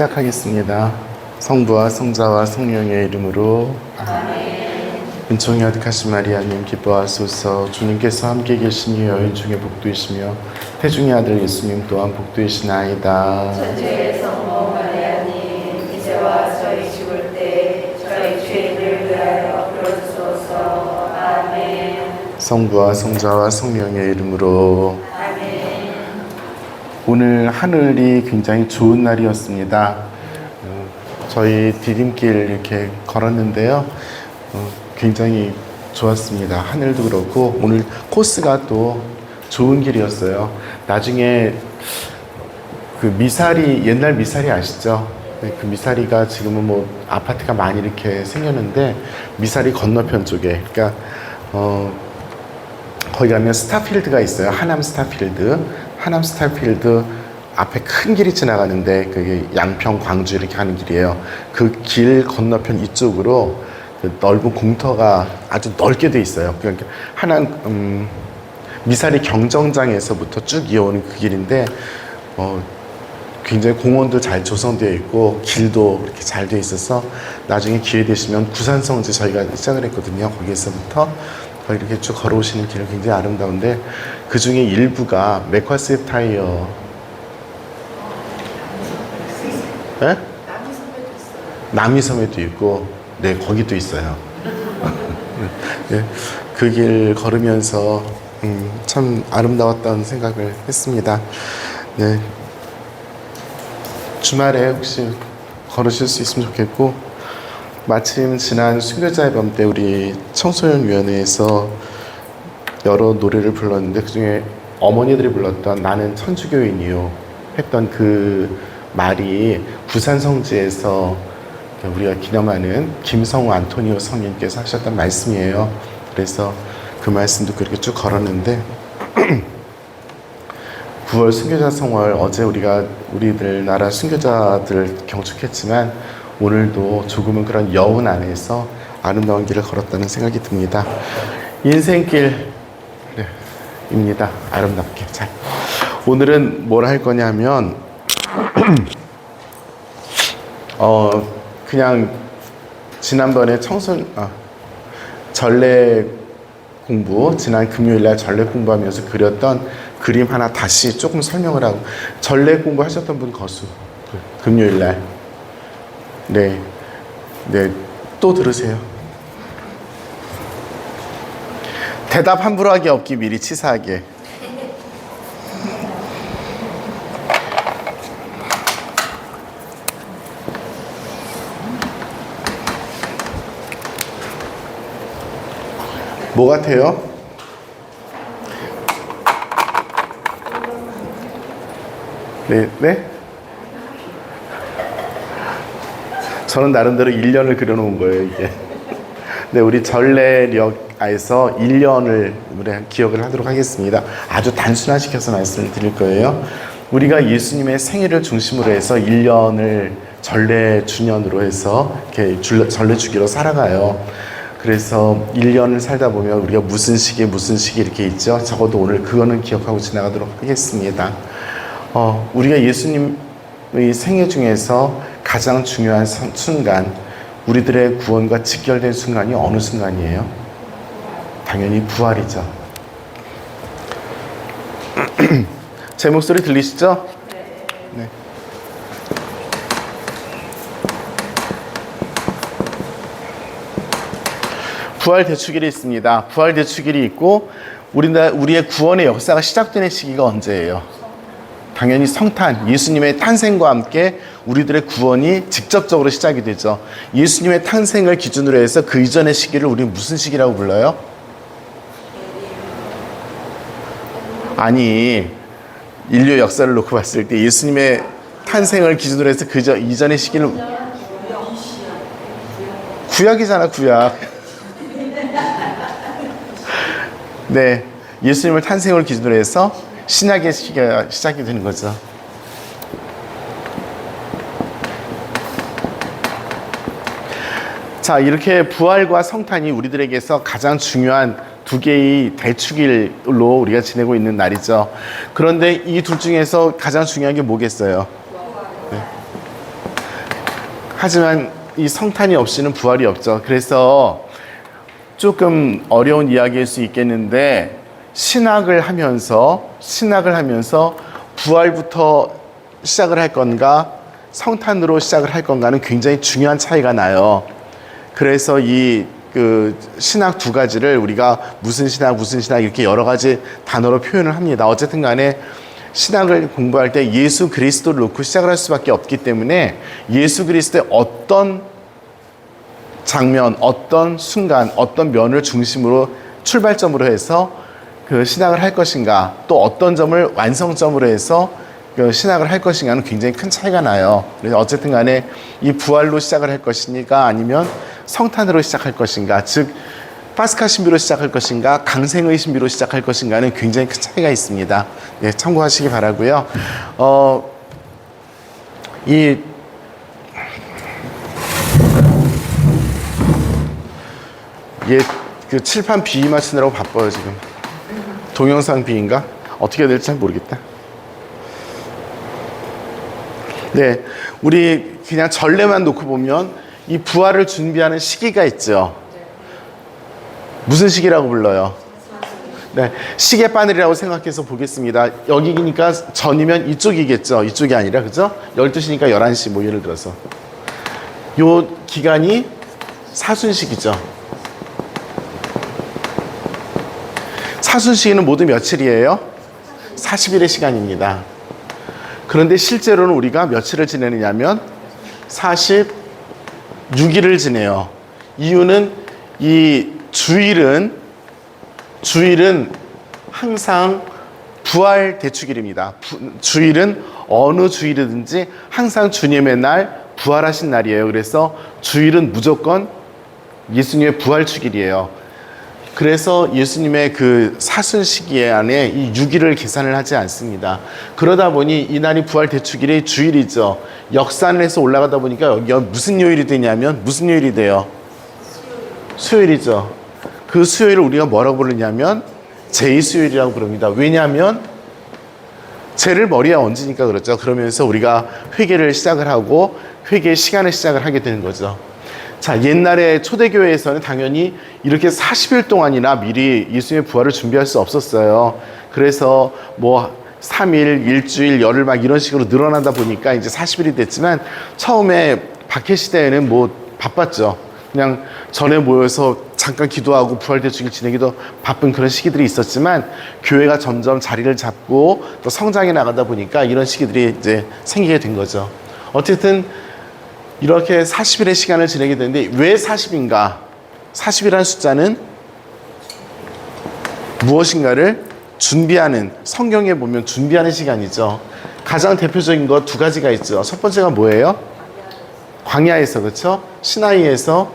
시작하겠습니다. 성부와 성자와 성령의 이름으로 은총이 아득하신 마리아님 기뻐하소서. 주님께서 함께 계시니 여인 중에 복되시며 태중의 아들 예수님 또한 복되시나이다. 천주의 성모 마리아님 이제와 저희 죽을 때 저희 죄인을 위하여 빌어주소서. 아멘. 성부와 성자와 성령의 이름으로 아멘. 오늘 하늘이 굉장히 좋은 날이었습니다. 저희 디딤길 이렇게 걸었는데요. 굉장히 좋았습니다. 하늘도 그렇고 오늘 코스가 또 좋은 길이었어요. 나중에 그 미사리, 옛날 미사리 아시죠? 네, 그 미사리가 지금은 뭐 아파트가 많이 이렇게 생겼는데 미사리 건너편 쪽에 그러니까 거기 가면 스타필드가 있어요. 하남 스타필드 앞에 큰 길이 지나가는데 그게 양평, 광주 이렇게 가는 길이에요. 그 길 건너편 이쪽으로 그 넓은 공터가 아주 넓게 돼 있어요. 그러니까 하남 미사리 경정장에서부터 쭉 이어오는 그 길인데 굉장히 공원도 잘 조성되어 있고 길도 이렇게 잘 되어 있어서 나중에 기회 되시면 구산성지 저희가 시작을 했거든요. 거기에서부터 이렇게 쭉 걸어오시는 길은 굉장히 아름다운데 그 중에 일부가 맥화스 타이어 네? 남이섬에도 있고 네 거기도 있어요. 네, 그 길 걸으면서 참 아름다웠다는 생각을 했습니다. 네, 주말에 혹시 걸으실 수 있으면 좋겠고 마침 지난 순교자의 밤 때 우리 청소년위원회에서 여러 노래를 불렀는데 그중에 어머니들이 불렀던 나는 천주교인이요 했던 그 말이 부산성지에서 우리가 기념하는 김성우 안토니오 성인께서 하셨던 말씀이에요. 그래서 그 말씀도 그렇게 쭉 걸었는데 9월 순교자 성월 어제 우리들 나라 순교자들 경축했지만 오늘도 조금은 그런 여운 안에서 아름다운 길을 걸었다는 생각이 듭니다. 인생길입니다. 아름답게. 자, 오늘은 뭘 할 거냐면 그냥 지난번에 전래 공부, 지난 금요일날 전래 공부하면서 그렸던 그림 하나 다시 조금 설명을 하고 전래 공부 하셨던 분 거수 금요일날 네, 또 들으세요. 대답 함부로 하기 없기 미리 치사하게. 뭐 같아요? 네? 저는 나름대로 1년을 그려놓은 거예요, 이게. 네, 우리 전래력에서 1년을 기억을 하도록 하겠습니다. 아주 단순화시켜서 말씀을 드릴 거예요. 우리가 예수님의 생일을 중심으로 해서 1년을 전래 주년으로 해서 이렇게 전래 주기로 살아가요. 그래서 1년을 살다 보면 우리가 무슨 시기 이렇게 있죠. 적어도 오늘 그거는 기억하고 지나가도록 하겠습니다. 우리가 예수님의 생애 중에서 가장 중요한 순간, 우리들의 구원과 직결된 순간이 어느 순간이에요? 당연히 부활이죠. 제 목소리 들리시죠? 네. 부활 대축일이 있습니다. 부활 대축일이 있고 우리의 구원의 역사가 시작되는 시기가 언제예요? 당연히 성탄, 예수님의 탄생과 함께 우리들의 구원이 직접적으로 시작이 되죠. 예수님의 탄생을 기준으로 해서 그 이전의 시기를 우리는 무슨 시기라고 불러요? 아니, 인류 역사를 놓고 봤을 때 예수님의 탄생을 기준으로 해서 그 이전의 시기는 구약이잖아, 구약. 네, 예수님을 탄생을 기준으로 해서 신약의 시기가 시작이 되는 거죠. 자, 이렇게 부활과 성탄이 우리들에게서 가장 중요한 두 개의 대축일로 우리가 지내고 있는 날이죠. 그런데 이 둘 중에서 가장 중요한 게 뭐겠어요? 네. 하지만 이 성탄이 없이는 부활이 없죠. 그래서 조금 어려운 이야기일 수 있겠는데 신학을 하면서 부활부터 시작을 할 건가 성탄으로 시작을 할 건가는 굉장히 중요한 차이가 나요. 그래서 이 신학 두 가지를 우리가 무슨 신학 이렇게 여러 가지 단어로 표현을 합니다. 어쨌든 간에 신학을 공부할 때 예수 그리스도를 놓고 시작을 할 수밖에 없기 때문에 예수 그리스도의 어떤 장면, 어떤 순간, 어떤 면을 중심으로 출발점으로 해서 그 신학을 할 것인가, 또 어떤 점을 완성점으로 해서 그 신학을 할 것인가는 굉장히 큰 차이가 나요. 그래서 어쨌든 간에 이 부활로 시작을 할 것이니까 아니면 성탄으로 시작할 것인가, 즉 파스카 신비로 시작할 것인가, 강생의 신비로 시작할 것인가는 굉장히 큰 차이가 있습니다. 네, 참고하시기 바라고요. 그 칠판 비 맞추느라고 바빠요 지금. 동영상 비인가? 어떻게 해야 될지 잘 모르겠다. 네, 우리 그냥 전례만 놓고 보면 이 부활을 준비하는 시기가 있죠. 무슨 시기라고 불러요? 네, 시계바늘이라고 생각해서 보겠습니다. 여기니까 전이면 이쪽이겠죠. 이쪽이 아니라, 그죠? 12시니까 11시, 뭐 예를 들어서. 요 기간이 사순시기죠. 사순시기는 모두 며칠이에요? 40일의 시간입니다. 그런데 실제로는 우리가 며칠을 지내느냐면 46일을 지내요. 이유는 이 주일은 항상 부활 대축일입니다. 주일은 어느 주일이든지 항상 주님의 날, 부활하신 날이에요. 그래서 주일은 무조건 예수님의 부활축일이에요. 그래서 예수님의 그 사순 시기에 안에 이 6일을 계산을 하지 않습니다. 그러다 보니 이 날이 부활 대축일이 주일이죠. 역산을 해서 올라가다 보니까 여기가 무슨 요일이 되냐면 무슨 요일이 돼요? 수요일이죠. 그 수요일을 우리가 뭐라고 부르냐면 제2수요일이라고 부릅니다. 왜냐하면 죄를 머리에 얹으니까 그렇죠. 그러면서 우리가 회개를 시작을 하고 회개의 시간을 시작을 하게 되는 거죠. 자, 옛날에 초대교회에서는 당연히 이렇게 40일 동안이나 미리 예수님의 부활을 준비할 수 없었어요. 그래서 뭐 3일, 일주일, 열흘 막 이런 식으로 늘어나다 보니까 이제 40일이 됐지만 처음에 박해 시대에는 뭐 바빴죠. 그냥 전에 모여서 잠깐 기도하고 부활 대축일 지내기도 바쁜 그런 시기들이 있었지만 교회가 점점 자리를 잡고 또 성장해 나가다 보니까 이런 시기들이 이제 생기게 된 거죠. 어쨌든 이렇게 40일의 시간을 지내게 되는데 왜 40인가? 40이라는 숫자는 무엇인가를 준비하는, 성경에 보면 준비하는 시간이죠. 가장 대표적인 거 두 가지가 있죠. 첫 번째가 뭐예요? 광야에서, 그렇죠? 시나이에서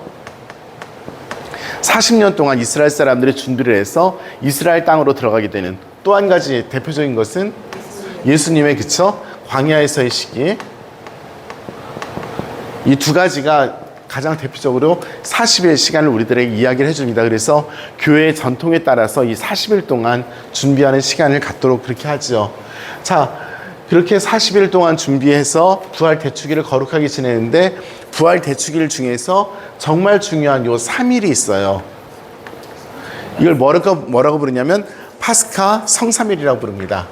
40년 동안 이스라엘 사람들이 준비를 해서 이스라엘 땅으로 들어가게 되는 또 한 가지 대표적인 것은 예수님의, 그렇죠? 광야에서의 시기. 이 두 가지가 가장 대표적으로 40일 시간을 우리들에게 이야기를 해줍니다. 그래서 교회의 전통에 따라서 이 40일 동안 준비하는 시간을 갖도록 그렇게 하죠. 자, 그렇게 40일 동안 준비해서 부활 대축일을 거룩하게 지내는데 부활 대축일 중에서 정말 중요한 요 3일이 있어요. 이걸 뭐라고 부르냐면 파스카 성삼일이라고 부릅니다.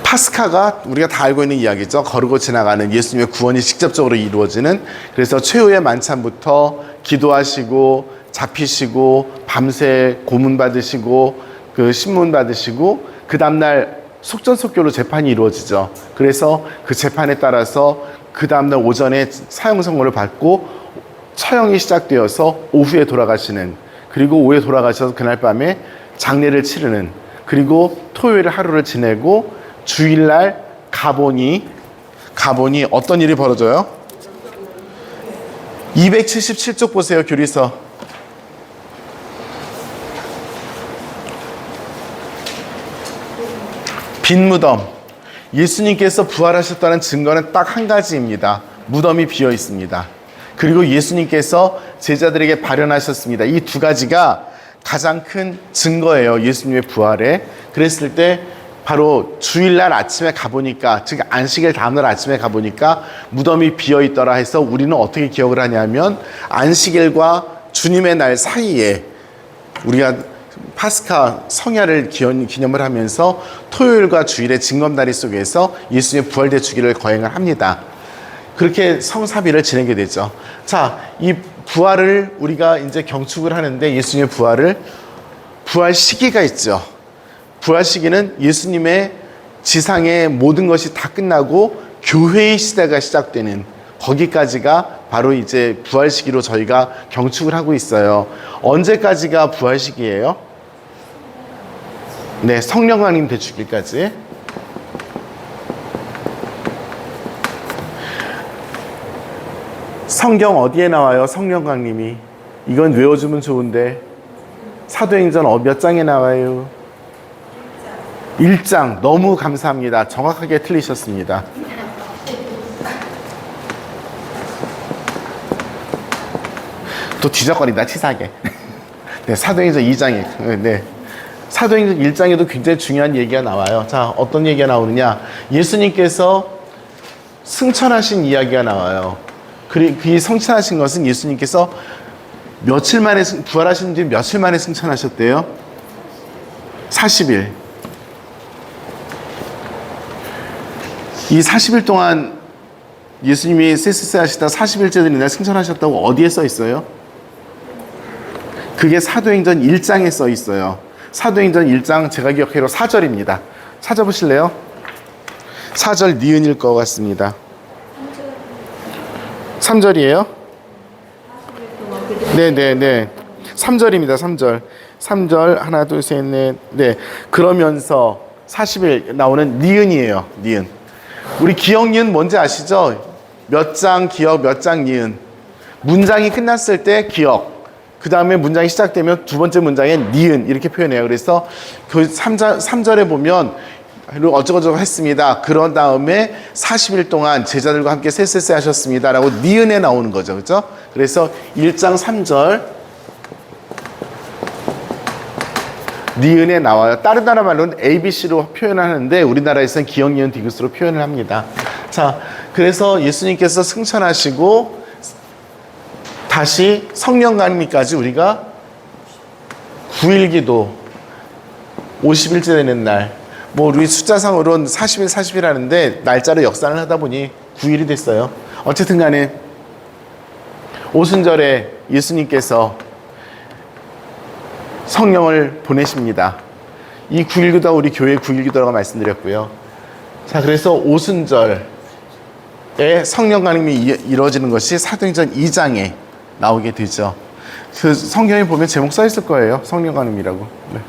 파스카가 우리가 다 알고 있는 이야기죠. 거르고 지나가는 예수님의 구원이 직접적으로 이루어지는, 그래서 최후의 만찬부터 기도하시고 잡히시고 밤새 고문 받으시고 그 신문 받으시고 그 다음날 속전속결로 재판이 이루어지죠. 그래서 그 재판에 따라서 그 다음날 오전에 사형선고를 받고 처형이 시작되어서 오후에 돌아가시는, 그리고 오후에 돌아가셔서 그날 밤에 장례를 치르는, 그리고 토요일 하루를 지내고 주일날 가보니 어떤 일이 벌어져요? 277쪽 보세요. 교리서. 빈 무덤. 예수님께서 부활하셨다는 증거는 딱 한 가지입니다. 무덤이 비어 있습니다. 그리고 예수님께서 제자들에게 발현하셨습니다. 이 두 가지가 가장 큰 증거예요. 예수님의 부활에. 그랬을 때 바로 주일날 아침에 가보니까, 즉 안식일 다음날 아침에 가보니까 무덤이 비어있더라 해서 우리는 어떻게 기억을 하냐면, 안식일과 주님의 날 사이에 우리가 파스카 성야를 기념을 하면서 토요일과 주일의 징검다리 속에서 예수님의 부활대축일을 거행을 합니다. 그렇게 성사비를 지내게 되죠. 자, 이 부활을 우리가 이제 경축을 하는데, 예수님의 부활 시기가 있죠. 부활 시기는 예수님의 지상의 모든 것이 다 끝나고 교회의 시대가 시작되는, 거기까지가 바로 이제 부활 시기로 저희가 경축을 하고 있어요. 언제까지가 부활 시기예요? 네, 성령 강림 대축일까지. 성경 어디에 나와요? 성령 강림이. 이건 외워주면 좋은데. 사도행전 몇 장에 나와요? 1장. 너무 감사합니다. 정확하게 틀리셨습니다. 또 뒤적거린다, 치사하게. 네, 사도행전 2장에. 네. 사도행전 1장에도 굉장히 중요한 얘기가 나와요. 자, 어떤 얘기가 나오느냐. 예수님께서 승천하신 이야기가 나와요. 그 승천하신 것은 예수님께서 며칠 만에, 부활하신 뒤 며칠 만에 승천하셨대요? 40일. 이 40일 동안 예수님이 쎄쎄쎄 하시다 40일째 되는 날 승천하셨다고 어디에 써 있어요? 그게 사도행전 1장에 써 있어요. 사도행전 1장 제가 기억하기로 4절입니다. 찾아보실래요? 4절 니은일 것 같습니다. 3절이에요? 네네네. 3절입니다. 3절. 3절 하나 둘 셋 넷. 네. 그러면서 40일 나오는 니은이에요. 니은. 우리 기억 니은 뭔지 아시죠? 몇 장 기억 몇 장 니은. 문장이 끝났을 때 기억. 그 다음에 문장이 시작되면 두 번째 문장에 니은 이렇게 표현해요. 그래서 그 3절에 보면 어쩌고저쩌고 했습니다. 그런 다음에 40일 동안 제자들과 함께 쎄쎄쎄 하셨습니다. 라고 니은에 나오는 거죠. 그죠? 그래서 1장 3절 니은에 나와요. 다른 나라 말로는 ABC로 표현하는데 우리나라에서는 기억, 니은, 디귿으로 표현을 합니다. 자, 그래서 예수님께서 승천하시고 다시 성령 강림까지 우리가 9일 기도 50일째 되는 날, 뭐 우리 숫자상으로는 40일 40일 하는데 날짜로 역산을 하다 보니 9일이 됐어요. 어쨌든 간에 오순절에 예수님께서 성령을 보내십니다. 이 9일 기도가 우리 교회 9일 기도라고 말씀드렸고요. 자, 그래서 오순절에 성령 강림이 이루어지는 것이 사도행전 2장에 나오게 되죠. 그 성경에 보면 제목 써 있을 거예요. 성령 강림이라고. 네.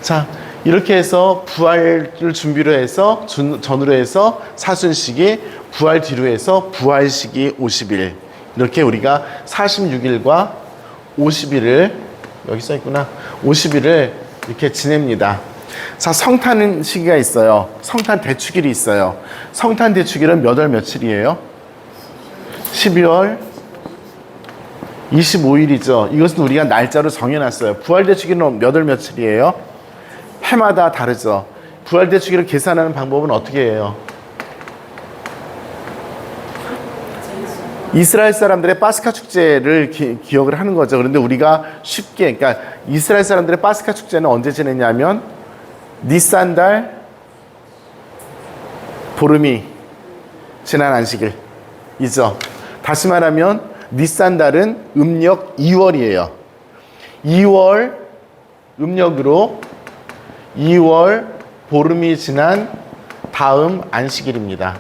자, 이렇게 해서 부활을 준비로 해서 전후로 해서 사순식이, 부활 뒤로 해서 부활식이 50일. 이렇게 우리가 46일과 50일을 여기 써 있구나. 50일을 이렇게 지냅니다. 자, 성탄 시기가 있어요. 성탄 대축일이 있어요. 성탄 대축일은 몇 월 며칠이에요? 12월 25일이죠. 이것은 우리가 날짜로 정해놨어요. 부활대축일은 몇 월 며칠이에요? 해마다 다르죠. 부활대축일을 계산하는 방법은 어떻게 해요? 이스라엘 사람들의 파스카 축제를 기억을 하는 거죠. 그런데 우리가 쉽게, 그러니까 이스라엘 사람들의 파스카 축제는 언제 지냈냐면 니산달 보름이 지난 안식일이죠. 다시 말하면 니산달은 음력 2월이에요. 2월 음력으로 2월 보름이 지난 다음 안식일입니다.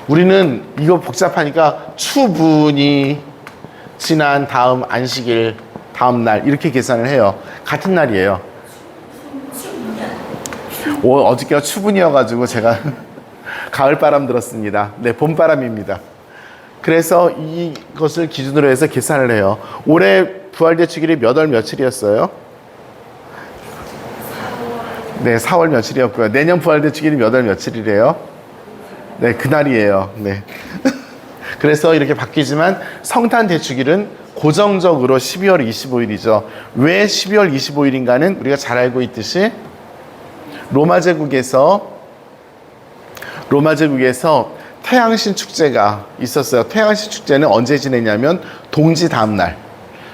우리는 이거 복잡하니까 추분이 지난 다음 안식일 다음 날 이렇게 계산을 해요. 같은 날이에요. 어저께가 추분이어가지고 제가 가을바람 들었습니다. 네, 봄바람입니다. 그래서 이것을 기준으로 해서 계산을 해요. 올해 부활대축일이 몇 월 며칠이었어요? 네, 4월 며칠이었고요. 내년 부활대축일이 몇 월 며칠이래요? 네, 그날이에요. 네. 그래서 이렇게 바뀌지만 성탄 대축일은 고정적으로 12월 25일이죠. 왜 12월 25일인가는 우리가 잘 알고 있듯이 로마 제국에서 태양신 축제가 있었어요. 태양신 축제는 언제 지내냐면 동지 다음 날.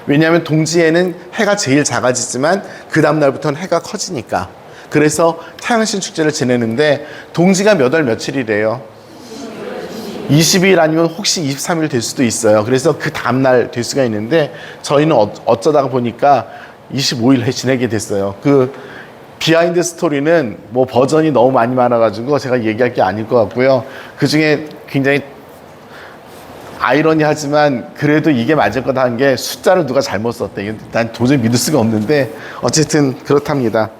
왜냐하면 동지에는 해가 제일 작아지지만 그 다음 날부터는 해가 커지니까. 그래서 태양신 축제를 지내는데 동지가 몇 월 며칠이래요? 20일 아니면 혹시 23일 될 수도 있어요. 그래서 그 다음 날 될 수가 있는데 저희는 어쩌다가 보니까 25일 지내게 됐어요. 그 비하인드 스토리는 뭐 버전이 너무 많이 많아가지고 제가 얘기할 게 아닐 것 같고요. 그 중에 굉장히 아이러니하지만 그래도 이게 맞을 거다 한 게 숫자를 누가 잘못 썼대. 난 도저히 믿을 수가 없는데 어쨌든 그렇답니다.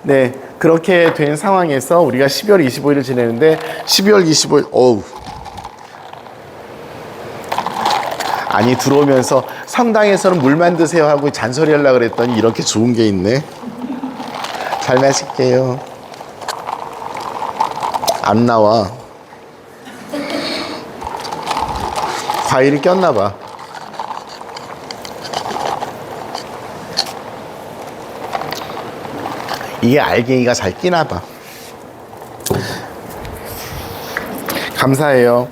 네, 그렇게 된 상황에서 우리가 12월 25일을 지내는데 12월 25일 아니 들어오면서 성당에서는 물만 드세요 하고 잔소리 하려고 그랬더니 이렇게 좋은 게 있네. 잘 마실게요. 안 나와. 과일이 꼈나 봐. 이게 알갱이가 잘 끼나 봐. 감사해요.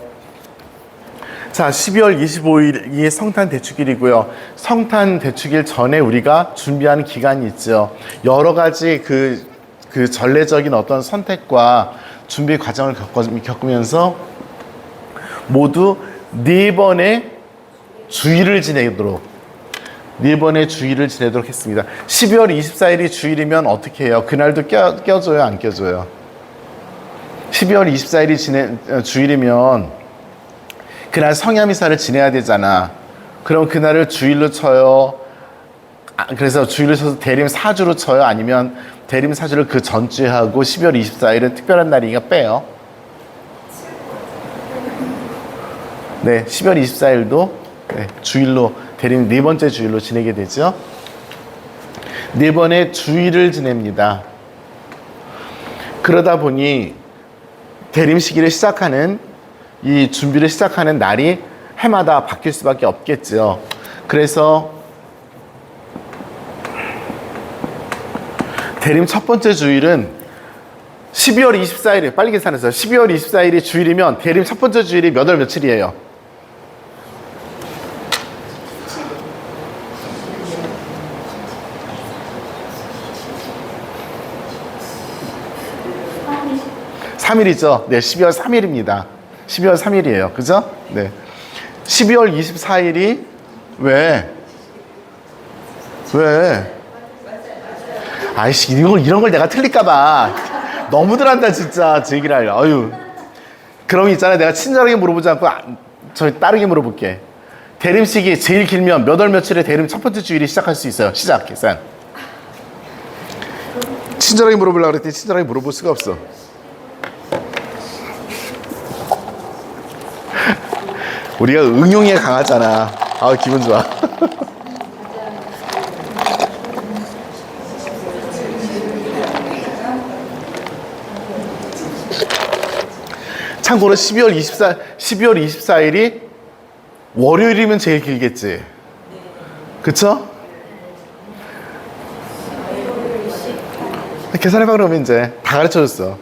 자, 12월 25일이 성탄 대축일이고요. 성탄 대축일 전에 우리가 준비하는 기간이 있죠. 여러 가지 그 전례적인 어떤 선택과 준비 과정을 겪으면서 모두 4번의 주일을 지내도록 했습니다. 12월 24일이 주일이면 어떻게 해요? 그날도 껴줘요? 안 껴줘요? 12월 24일이 주일이면 그날 성야미사를 지내야 되잖아. 그럼 그날을 주일로 쳐요? 그래서 주일로 쳐서 대림 4주로 쳐요? 아니면 대림 4주를 그 전주에 하고 12월 24일은 특별한 날이니까 빼요? 네, 12월 24일도 주일로 대림 4번째 주일로 지내게 되죠. 4번의 주일을 지냅니다. 그러다 보니 대림 시기를 시작하는 이 준비를 시작하는 날이 해마다 바뀔 수밖에 없겠죠. 그래서 대림 첫 번째 주일은 12월 24일에 빨리 계산해서 12월 24일이 주일이면 대림 첫 번째 주일이 몇 월 며칠이에요? (3일이죠) 네, 12월 3일입니다. 12월 3일이에요. 그죠? 네. 12월 24일이 왜? 아이씨, 이런 걸 내가 틀릴까봐. 너무들 한다, 진짜. 제 얘기를 하려. 아유. 그럼 있잖아. 내가 친절하게 물어보지 않고, 저 다르게 물어볼게. 대림식이 제일 길면 몇 월 며칠에 대림 첫 번째 주일이 시작할 수 있어요? 시작, 계산. 친절하게 물어보려고 그랬더니 친절하게 물어볼 수가 없어. 우리가 응용에 강하잖아. 아, 기분 좋아. 참고로 12월 24일이 월요일이면 제일 길겠지. 그쵸? 계산해봐. 그러면 이제 다 가르쳐줬어.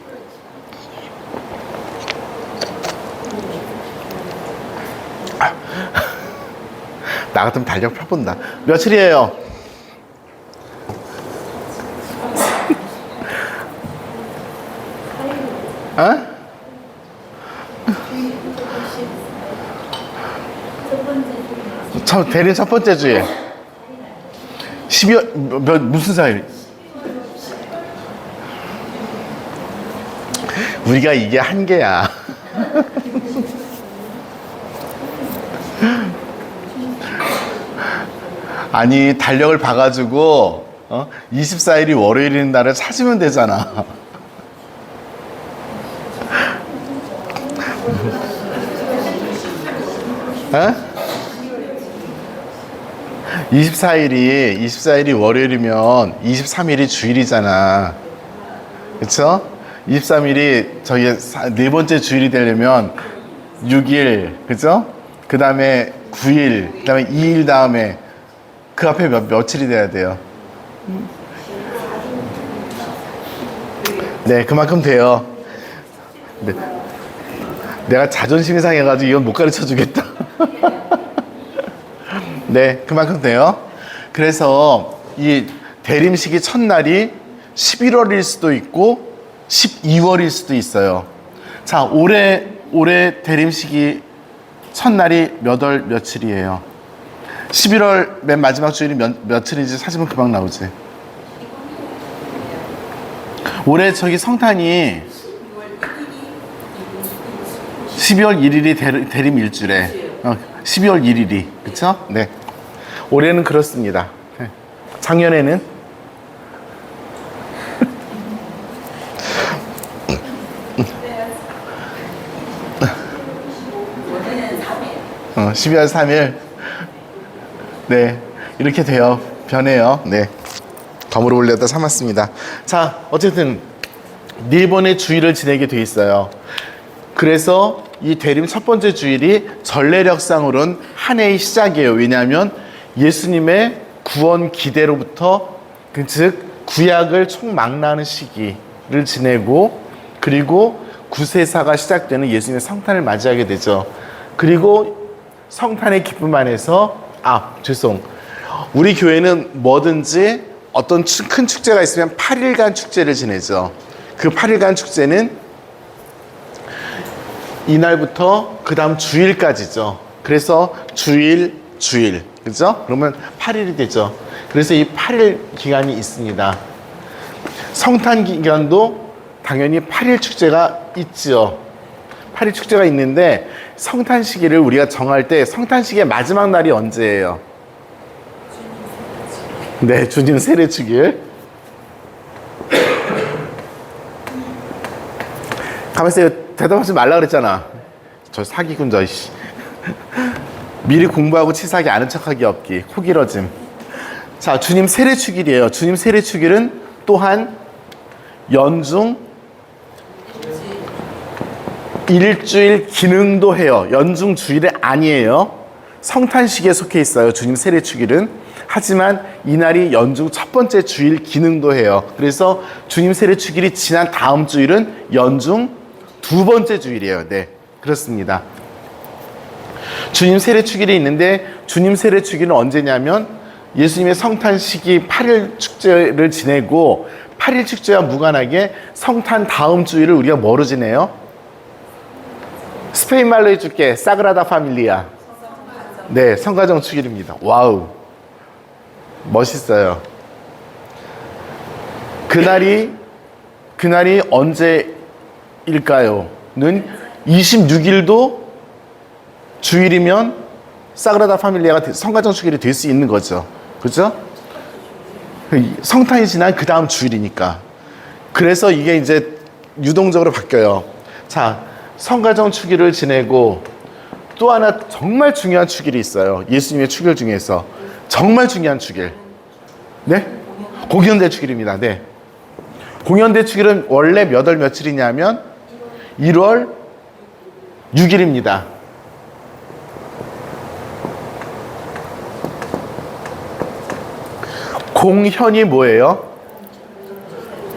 나 같으면 달력 펴본다. 며칠이에요? 어? 대림 첫 번째 주에 12월 무슨 사일? 우리가 이게 한계야. 아니, 달력을 봐가지고 24일이 월요일인 날을 찾으면 되잖아. 어? 24일이 월요일이면 23일이 주일이잖아. 그쵸? 23일이 저희 4번째 주일이 되려면 6일, 그죠? 그 다음에 9일, 그 다음에 2일 다음에 그 앞에 며칠이 돼야 돼요? 네, 그만큼 돼요. 네. 내가 자존심이 상해가지고 이건 못 가르쳐 주겠다. 네, 그만큼 돼요. 그래서 이 대림식이 첫날이 11월일 수도 있고 12월일 수도 있어요. 자, 올해 대림식이 첫날이 몇 월 며칠이에요? 11월 맨 마지막 주일이 며칠인지 찾으면 금방 나오지. 올해 저기 성탄이 12월 1일이 대림 일주래. 12월 1일이. 그쵸? 네. 올해는 그렇습니다. 네. 작년에는 12월 3일. 네. 이렇게 돼요. 변해요. 네. 덤으로 올려다 삼았습니다. 자, 어쨌든 네 번의 주일을 지내게 돼 있어요. 그래서 이 대림 첫 번째 주일이 전례력상으로는 한 해의 시작이에요. 왜냐하면 예수님의 구원 기대로부터 즉 구약을 총망라하는 시기를 지내고 그리고 구세사가 시작되는 예수님의 성탄을 맞이하게 되죠. 그리고 성탄의 기쁨 안에서 우리 교회는 뭐든지 어떤 큰 축제가 있으면 8일간 축제를 지내죠. 그 8일간 축제는 이날부터 그 다음 주일까지죠. 그래서 주일, 그죠? 그러면 8일이 되죠. 그래서 이 8일 기간이 있습니다. 성탄 기간도 당연히 8일 축제가 있죠. 8일 축제가 있는데 성탄 시기를 우리가 정할 때 성탄 시기의 마지막 날이 언제예요? 네, 주님 세례 주길. 가만있어요. 대답하지 말라 그랬잖아. 저 사기꾼 저 씨. 미리 공부하고 치사하게 아는 척하기 없기. 코 길어짐. 자, 주님 세례 주길이에요. 주님 세례 주길은 또한 연중 일주일 기능도 해요. 연중 주일이 아니에요. 성탄식에 속해 있어요. 주님 세례 주길은. 하지만 이날이 연중 첫 번째 주일 기능도 해요. 그래서 주님 세례 주길이 지난 다음 주일은 연중 두 번째 주일이에요. 네, 그렇습니다. 주님 세례 주길이 있는데 주님 세례 주길은 언제냐면 예수님의 성탄 시기 8일 축제를 지내고 8일 축제와 무관하게 성탄 다음 주일을 우리가 뭐로 지내요? 스페인 말로 해줄게. 사그라다 파밀리아. 네, 성가정 축일입니다. 와우, 멋있어요. 그날이 언제일까요? 는 26일도 주일이면 사그라다 파밀리아가 성가정 축일이 될 수 있는 거죠. 그렇죠? 성탄이 지난 그 다음 주일이니까. 그래서 이게 이제 유동적으로 바뀌어요. 자, 성가정 축일을 지내고 또 하나 정말 중요한 축일이 있어요. 예수님의 축일 중에서 정말 중요한 축일. 네? 공연대 축일입니다. 네. 공연대 축일은 원래 몇 월 며칠이냐면 1월 6일입니다. 공현이 뭐예요?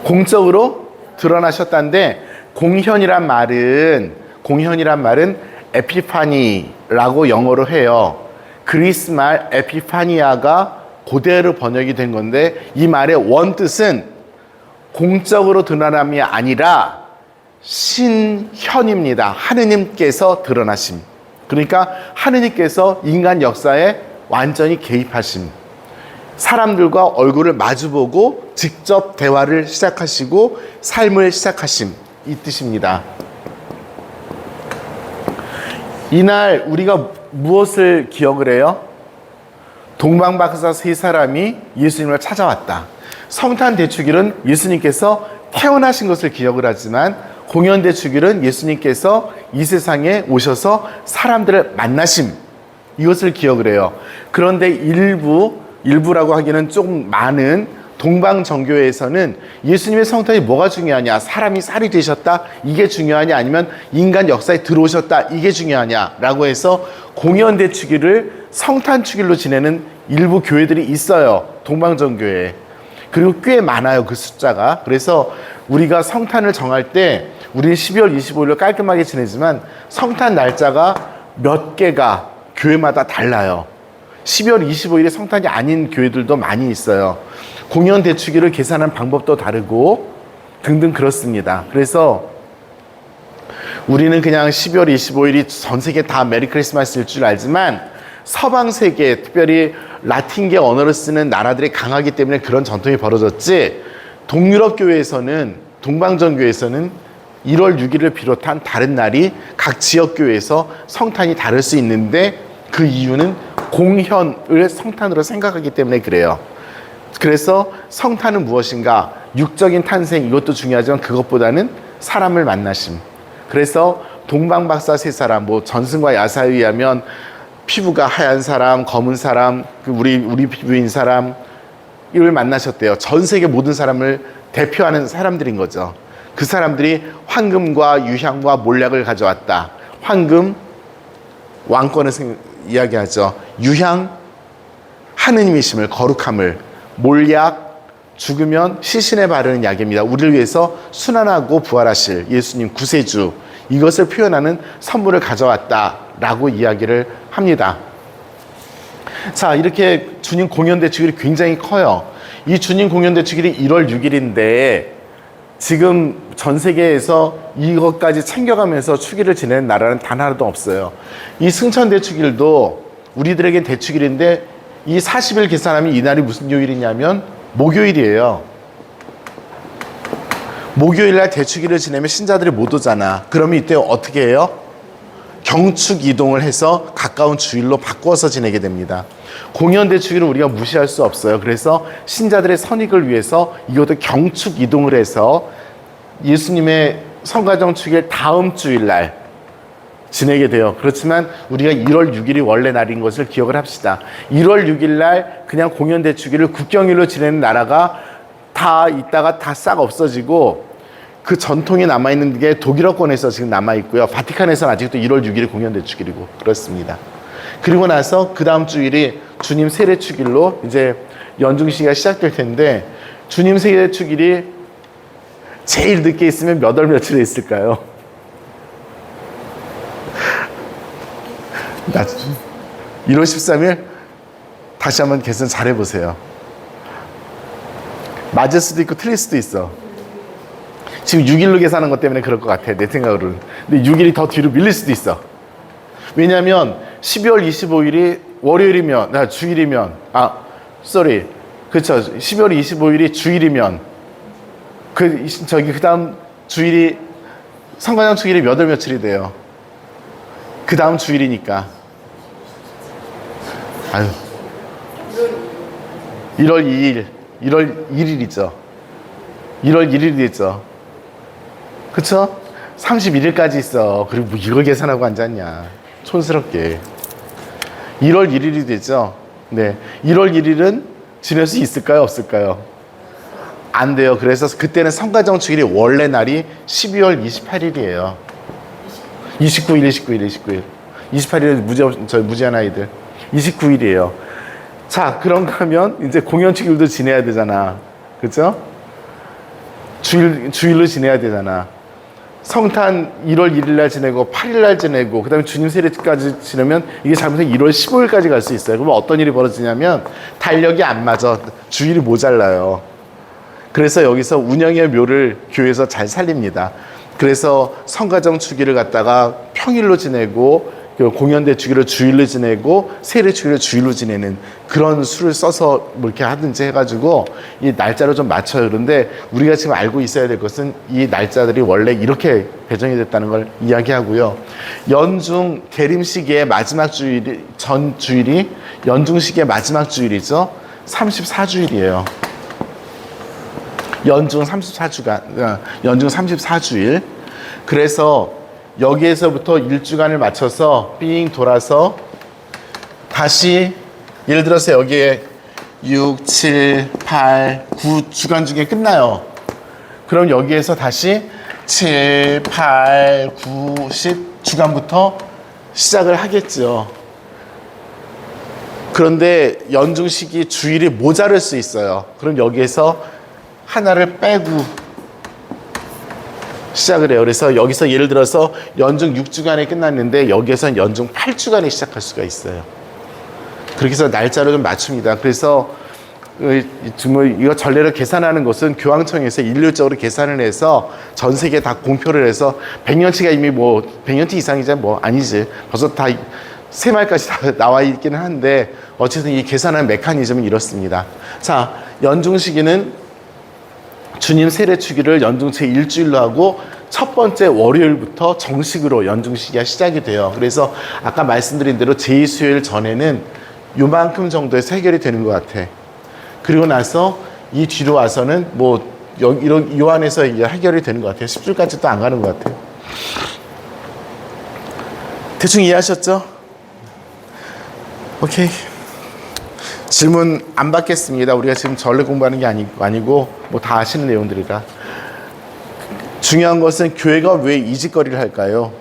공적으로 드러나셨다는데 공현이란 말은 에피파니라고 영어로 해요. 그리스 말 에피파니아가 그대로 번역이 된 건데 이 말의 원뜻은 공적으로 드러남이 아니라 신현입니다. 하느님께서 드러나심. 그러니까 하느님께서 인간 역사에 완전히 개입하심. 사람들과 얼굴을 마주보고 직접 대화를 시작하시고 삶을 시작하심. 이 뜻입니다. 이날 우리가 무엇을 기억을 해요? 동방박사 세 사람이 예수님을 찾아왔다. 성탄 대축일은 예수님께서 태어나신 것을 기억을 하지만 공연 대축일은 예수님께서 이 세상에 오셔서 사람들을 만나심, 이것을 기억을 해요. 그런데 일부라고 하기는 조금 많은 동방 정교회에서는 예수님의 성탄이 뭐가 중요하냐, 사람이 쌀이 되셨다 이게 중요하냐, 아니면 인간 역사에 들어오셨다 이게 중요하냐라고 해서 공연 대축일을 성탄 축일로 지내는 일부 교회들이 있어요. 동방 정교회. 그리고 꽤 많아요, 그 숫자가. 그래서 우리가 성탄을 정할 때 우리는 12월 25일로 깔끔하게 지내지만 성탄 날짜가 몇 개가 교회마다 달라요. 12월 25일이 성탄이 아닌 교회들도 많이 있어요. 공연 대축일을 계산하는 방법도 다르고 등등 그렇습니다. 그래서 우리는 그냥 12월 25일이 전 세계 다 메리 크리스마스일 줄 알지만 서방 세계, 특별히 라틴계 언어를 쓰는 나라들이 강하기 때문에 그런 전통이 벌어졌지, 동유럽 교회에서는, 동방전 교회에서는 1월 6일을 비롯한 다른 날이 각 지역 교회에서 성탄이 다를 수 있는데 그 이유는 공현을 성탄으로 생각하기 때문에 그래요. 그래서 성탄은 무엇인가? 육적인 탄생, 이것도 중요하지만 그것보다는 사람을 만나심. 그래서 동방박사 세 사람, 뭐 전승과 야사에 의하면 피부가 하얀 사람, 검은 사람, 우리 피부인 사람, 이걸 만나셨대요. 전 세계 모든 사람을 대표하는 사람들인 거죠. 그 사람들이 황금과 유향과 몰약을 가져왔다. 황금, 왕권을 이야기하죠. 유향, 하느님이심을, 거룩함을, 몰약, 죽으면 시신에 바르는 약입니다. 우리를 위해서 순환하고 부활하실 예수님 구세주, 이것을 표현하는 선물을 가져왔다라고 이야기를 합니다. 자, 이렇게 주님 공연 대축일이 굉장히 커요. 이 주님 공연 대축일이 1월 6일인데 지금 전 세계에서 이것까지 챙겨가면서 축일을 지내는 나라는 단 하나도 없어요. 이 승천 대축일도 우리들에겐 대축일인데 이 40일 계산하면 이날이 무슨 요일이냐면 목요일이에요. 목요일날 대축일을 지내면 신자들이 못 오잖아. 그러면 이때 어떻게 해요? 경축 이동을 해서 가까운 주일로 바꾸어서 지내게 됩니다. 공연 대축일은 우리가 무시할 수 없어요. 그래서 신자들의 선익을 위해서 이것도 경축 이동을 해서 예수님의 성가정 축일 다음 주일날 지내게 돼요. 그렇지만 우리가 1월 6일이 원래 날인 것을 기억을 합시다. 1월 6일날 그냥 공연 대축일을 국경일로 지내는 나라가 다 있다가 다 싹 없어지고 그 전통이 남아있는 게 독일어권에서 지금 남아있고요. 바티칸에서는 아직도 1월 6일이 공연 대축일이고 그렇습니다. 그리고 나서 그 다음 주일이 주님 세례 축일로 이제 연중시기가 시작될 텐데, 주님 세례 축일이 제일 늦게 있으면 몇 월 며칠에 있을까요? 1월 13일? 다시 한번 계산 잘 해보세요. 맞을 수도 있고 틀릴 수도 있어. 지금 6일로 계산한 것 때문에 그럴 것 같아, 내 생각으로는. 근데 6일이 더 뒤로 밀릴 수도 있어. 왜냐하면 12월 25일이 월요일이면, 주일이면, 그렇죠. 12월 25일이 주일이면, 그 다음 주일이, 성가정 축일이 몇 월 며칠이 돼요? 그 다음 주일이니까. 1월 2일, 1월 1일이죠. 1월 1일이죠. 그쵸? 31일까지 있어. 그리고 뭐 이걸 계산하고 앉았냐. 촌스럽게. 1월 1일이 되죠. 네. 1월 1일은 지낼 수 있을까요? 없을까요? 안 돼요. 그래서 그때는 성가정 축일이 원래 날이 12월 28일이에요. 29일. 28일은 무지한 아이들. 29일이에요. 자, 그런가 하면 이제 공연 축일도 지내야 되잖아. 그죠? 주일로 지내야 되잖아. 성탄 1월 1일 날 지내고 8일 날 지내고 그다음에 주님 세례까지 지내면 이게 잘못하면 1월 15일까지 갈 수 있어요. 그러면 어떤 일이 벌어지냐면 달력이 안 맞아. 주일이 모자라요. 그래서 여기서 운영의 묘를 교회에서 잘 살립니다. 그래서 성가정 축일을 갖다가 평일로 지내고 공연 대축일을 주일로 지내고 세례 축일을 주일로 지내는 그런 수를 써서 뭐 이렇게 하든지 해가지고 이 날짜를 좀 맞춰요. 그런데 우리가 지금 알고 있어야 될 것은 이 날짜들이 원래 이렇게 배정이 됐다는 걸 이야기하고요. 연중 계림시기의 마지막 주일이, 전 주일이 연중시기의 마지막 주일이죠. 34주일이에요. 연중 34주일. 그래서 여기에서부터 일주간을 맞춰서 삥 돌아서 다시 예를 들어서 여기에 6, 7, 8, 9 주간 중에 끝나요. 그럼 여기에서 다시 7, 8, 9, 10 주간부터 시작을 하겠죠. 그런데 연중 시기 주일이 모자랄 수 있어요. 그럼 여기에서 하나를 빼고 시작을 해요. 그래서 여기서 예를 들어서 연중 6주간에 끝났는데 여기에서는 연중 8주간에 시작할 수가 있어요. 그렇게 해서 날짜를 좀 맞춥니다. 그래서 이거 전례를 계산하는 것은 교황청에서 일률적으로 계산을 해서 전 세계에 다 공표를 해서 100년치가 이미 100년치 이상이자 아니지. 벌써 다 세말까지 다 나와 있기는 한데 어쨌든 이 계산하는 메커니즘은 이렇습니다. 자, 연중 시기는 주님 세례 주기를 연중체 일주일로 하고 첫 번째 월요일부터 정식으로 연중 시기가 시작이 돼요. 그래서 아까 말씀드린 대로 제2수요일 전에는 요만큼 정도에서 해결이 되는 것 같아. 그리고 나서 이 뒤로 와서는 요 안에서 해결이 되는 것 같아요. 10주까지 또 안 가는 것 같아요. 대충 이해하셨죠? 오케이. 질문 안 받겠습니다. 우리가 지금 전례 공부하는 게 아니고 다 아시는 내용들이라. 중요한 것은 교회가 왜 이 짓거리를 할까요?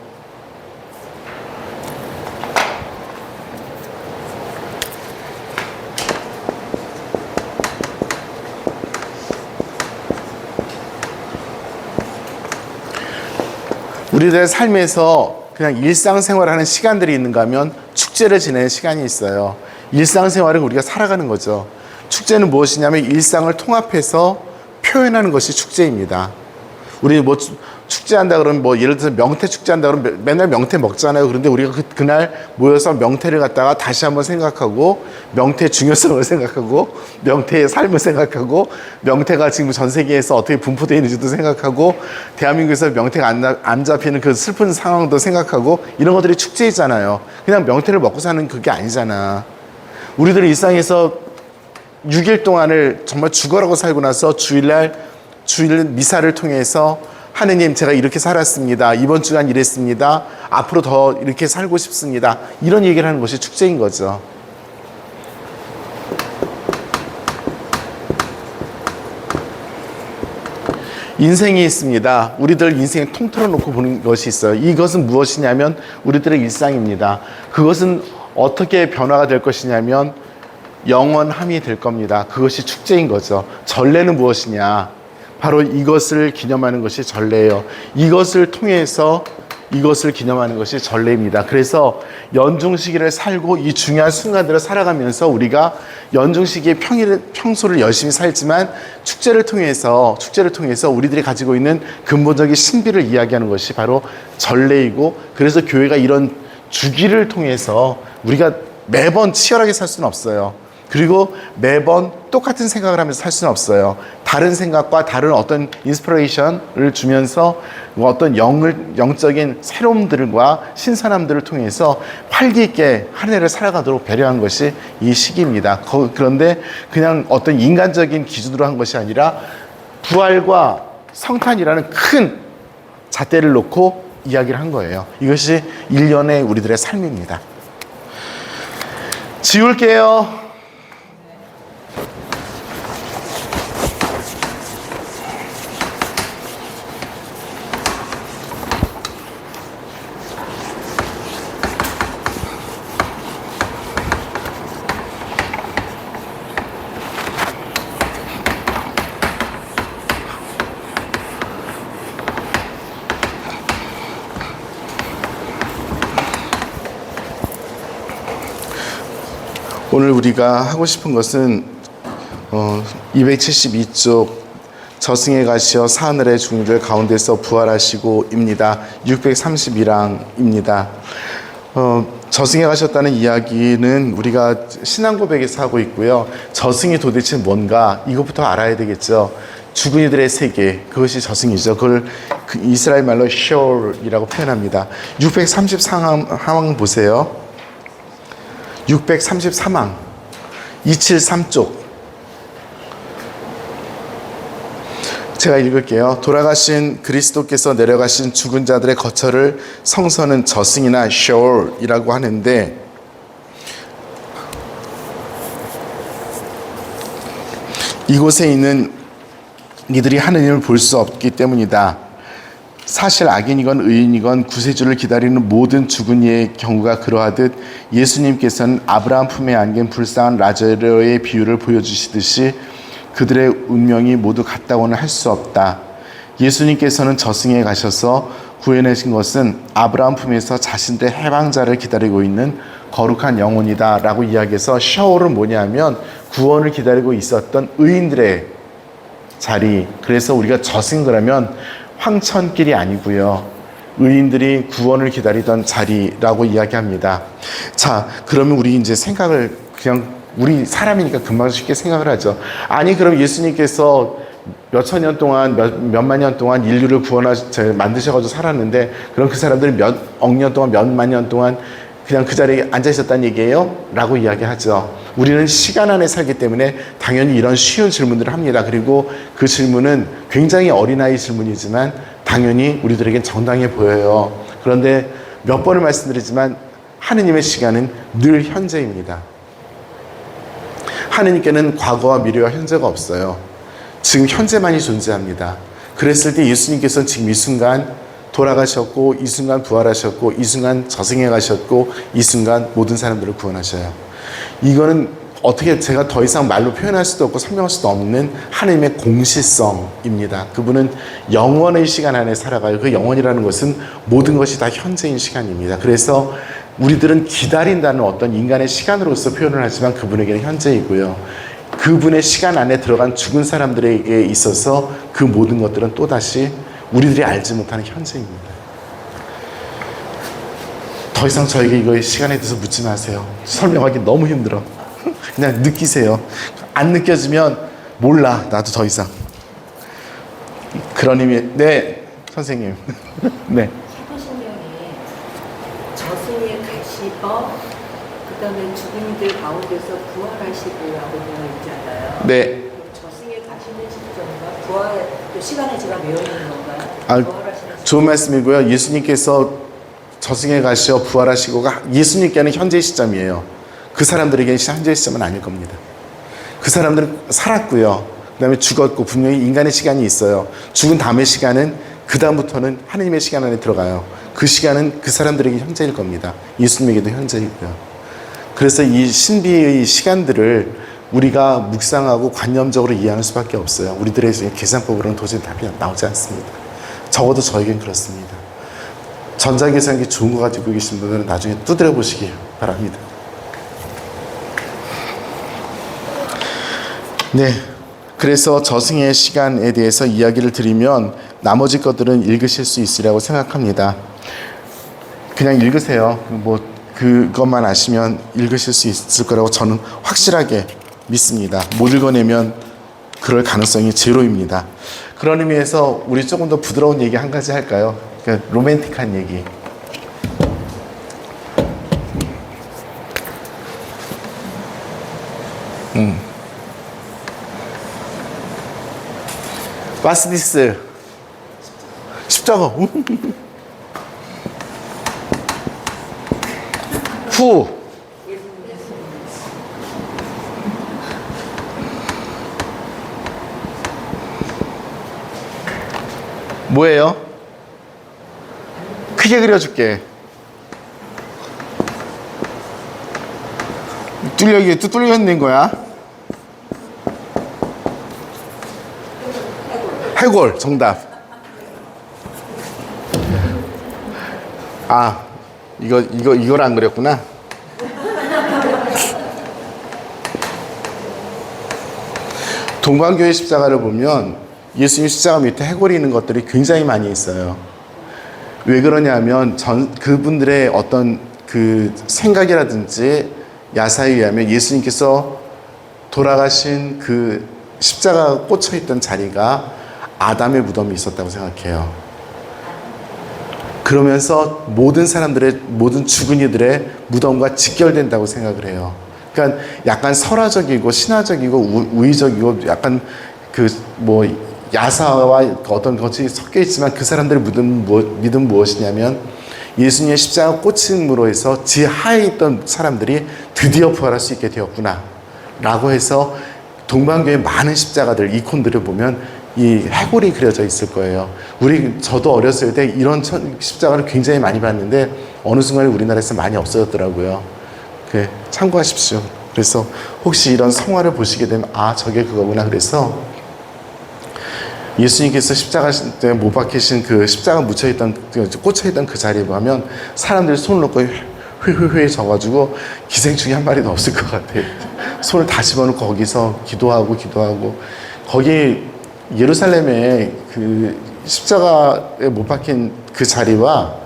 우리들의 삶에서 그냥 일상생활하는 시간들이 있는가 하면 축제를 지내는 시간이 있어요. 일상생활은 우리가 살아가는 거죠. 축제는 무엇이냐면 일상을 통합해서 표현하는 것이 축제입니다. 우리 축제한다 그러면 예를 들어서 명태 축제한다 그러면 맨날 명태 먹잖아요. 그런데 우리가 그날 모여서 명태를 갖다가 다시 한번 생각하고 명태의 중요성을 생각하고 명태의 삶을 생각하고 명태가 지금 전 세계에서 어떻게 분포되어 있는지도 생각하고 대한민국에서 명태가 안 잡히는 그 슬픈 상황도 생각하고 이런 것들이 축제이잖아요. 그냥 명태를 먹고 사는 그게 아니잖아. 우리들 일상에서 6일 동안을 정말 죽어라고 살고 나서 주일 미사를 통해서 하느님 제가 이렇게 살았습니다. 이번 주간 이랬습니다. 앞으로 더 이렇게 살고 싶습니다. 이런 얘기를 하는 것이 축제인 거죠. 인생이 있습니다. 우리들 인생을 통틀어 놓고 보는 것이 있어요. 이것은 무엇이냐면 우리들의 일상입니다. 그것은 어떻게 변화가 될 것이냐면 영원함이 될 겁니다. 그것이 축제인 거죠. 전례는 무엇이냐? 바로 이것을 기념하는 것이 전례예요. 이것을 통해서 이것을 기념하는 것이 전례입니다. 그래서 연중시기를 살고 이 중요한 순간들을 살아가면서 우리가 연중시기의 평소를 열심히 살지만 축제를 통해서 우리들이 가지고 있는 근본적인 신비를 이야기하는 것이 바로 전례이고, 그래서 교회가 이런 주기를 통해서 우리가 매번 치열하게 살 수는 없어요. 그리고 매번 똑같은 생각을 하면서 살 수는 없어요. 다른 생각과 다른 어떤 인스피레이션을 주면서 어떤 영적인 새로움들과 신선함들을 통해서 활기 있게 한 해를 살아가도록 배려한 것이 이 시기입니다. 그런데 그냥 어떤 인간적인 기준으로 한 것이 아니라 부활과 성탄이라는 큰 잣대를 놓고 이야기를 한 거예요. 이것이 1년의 우리들의 삶입니다. 지울게요. 오늘 우리가 하고 싶은 것은 272쪽 저승에 가시어 사하늘의 중들 가운데서 부활하시고입니다. 631항입니다. 저승에 가셨다는 이야기는 우리가 신앙 고백에서 하고 있고요. 저승이 도대체 뭔가 이것부터 알아야 되겠죠. 죽은 이들의 세계, 그것이 저승이죠. 그걸 이스라엘 말로 쉐올이라고 표현합니다. 633항 보세요. 633항 273쪽 제가 읽을게요. 돌아가신 그리스도께서 내려가신 죽은 자들의 거처를 성서는 저승이나 쉐올이라고 하는데, 이곳에 있는 이들이 하느님을 볼 수 없기 때문이다. 사실 악인이건 의인이건 구세주를 기다리는 모든 죽은 이의 경우가 그러하듯 예수님께서는 아브라함 품에 안긴 불쌍한 라자로의 비유를 보여주시듯이 그들의 운명이 모두 같다고는 할 수 없다. 예수님께서는 저승에 가셔서 구해내신 것은 아브라함 품에서 자신들의 해방자를 기다리고 있는 거룩한 영혼이다 라고 이야기해서 셔오는 뭐냐면 구원을 기다리고 있었던 의인들의 자리. 그래서 우리가 저승 그러면 황천길이 아니고요, 의인들이 구원을 기다리던 자리라고 이야기합니다. 자, 그러면 우리 이제 생각을 그냥 우리 사람이니까 금방 쉽게 생각을 하죠. 아니 그럼 예수님께서 몇천 년 동안 몇만 년 동안 인류를 만드셔가지고 살았는데 그럼 그 사람들이 몇억 년 동안 몇만 년 동안 그냥 그 자리에 앉아 있었다는 얘기예요? 라고 이야기하죠. 우리는 시간 안에 살기 때문에 당연히 이런 쉬운 질문들을 합니다. 그리고 그 질문은 굉장히 어린아이 질문이지만 당연히 우리들에겐 정당해 보여요. 그런데 몇 번을 말씀드리지만 하느님의 시간은 늘 현재입니다. 하느님께는 과거와 미래와 현재가 없어요. 지금 현재만이 존재합니다. 그랬을 때 예수님께서는 지금 이 순간 돌아가셨고, 이 순간 부활하셨고, 이 순간 저승에 가셨고, 이 순간 모든 사람들을 구원하셔요. 이거는 어떻게 제가 더 이상 말로 표현할 수도 없고 설명할 수도 없는 하나님의 공시성입니다. 그분은 영원의 시간 안에 살아가요. 그 영원이라는 것은 모든 것이 다 현재인 시간입니다. 그래서 우리들은 기다린다는 어떤 인간의 시간으로서 표현을 하지만 그분에게는 현재이고요, 그분의 시간 안에 들어간 죽은 사람들에게 있어서 그 모든 것들은 또다시 우리들이 알지 못하는 현재입니다. 더 이상 저에게 이거의 시간에 대해서 묻지 마세요. 설명하기 너무 힘들어. 그냥 느끼세요. 안 느껴지면 몰라, 나도 더 이상. 그런 의미. 네, 선생님. 네. 사도신경에 저승에 가시어 그 다음에 죽은 이들 가운데서 부활하시고라고 되어 있잖아요. 네. 저승에 가시는 시점과 부활 시간에 제가 외워 있는 건가요? 부활하시는 좋은 말씀이고요. 예수님께서 저승에 가시어 부활하시고가 예수님께는 현재 시점이에요. 그 사람들에게는 현재 시점은 아닐 겁니다. 그 사람들은 살았고요, 그 다음에 죽었고, 분명히 인간의 시간이 있어요. 죽은 다음의 시간은 그 다음부터는 하느님의 시간 안에 들어가요. 그 시간은 그 사람들에게 현재일 겁니다. 예수님에게도 현재이고요. 그래서 이 신비의 시간들을 우리가 묵상하고 관념적으로 이해하는 수밖에 없어요. 우리들의 계산법으로는 도저히 답이 나오지 않습니다. 적어도 저에겐 그렇습니다. 전자계산기 좋은 거 가지고 계신 분들은 나중에 두드려 보시기 바랍니다. 네, 그래서 저승의 시간에 대해서 이야기를 드리면 나머지 것들은 읽으실 수 있으리라고 생각합니다. 그냥 읽으세요. 뭐 그것만 아시면 읽으실 수 있을 거라고 저는 확실하게 믿습니다. 못 읽어내면 그럴 가능성이 제로입니다. 그런 의미에서 우리 조금 더 부드러운 얘기 한 가지 할까요? 그러니까 로맨틱한 얘기. What's this? 십자가. Who? 뭐예요? 크게 그려줄게. 이게 뚫려 있는 거야. 해골 정답. 아, 이걸 안 그렸구나. 동방교회 십자가를 보면 예수님 십자가 밑에 해골이 있는 것들이 굉장히 많이 있어요. 왜 그러냐면 그분들의 어떤 그 생각이라든지 야사에 의하면 예수님께서 돌아가신 그 십자가가 꽂혀있던 자리가 아담의 무덤이 있었다고 생각해요. 그러면서 모든 죽은 이들의 무덤과 직결된다고 생각을 해요. 그러니까 약간 설화적이고 신화적이고 우의적이고 약간 야사와 어떤 것이 섞여 있지만 그 사람들의 믿음은 무엇이냐면 예수님의 십자가 꽂힘으로 해서 지하에 있던 사람들이 드디어 부활할 수 있게 되었구나 라고 해서 동방교회 많은 십자가들, 이콘들을 보면 이 해골이 그려져 있을 거예요. 저도 어렸을 때 이런 십자가를 굉장히 많이 봤는데 어느 순간에 우리나라에서 많이 없어졌더라고요. 참고하십시오. 그래서 혹시 이런 성화를 보시게 되면 아, 저게 그거구나. 그래서 예수님께서 십자가 때 못 박히신 그 십자가 묻혀있던 꽂혀있던 그 자리에 가면 사람들이 손을 놓고 회회회 져가지고 기생충이 한 마리도 없을 것 같아요. 손을 다 집어넣고 거기서 기도하고 거기 예루살렘에 그 십자가에 못 박힌 그 자리와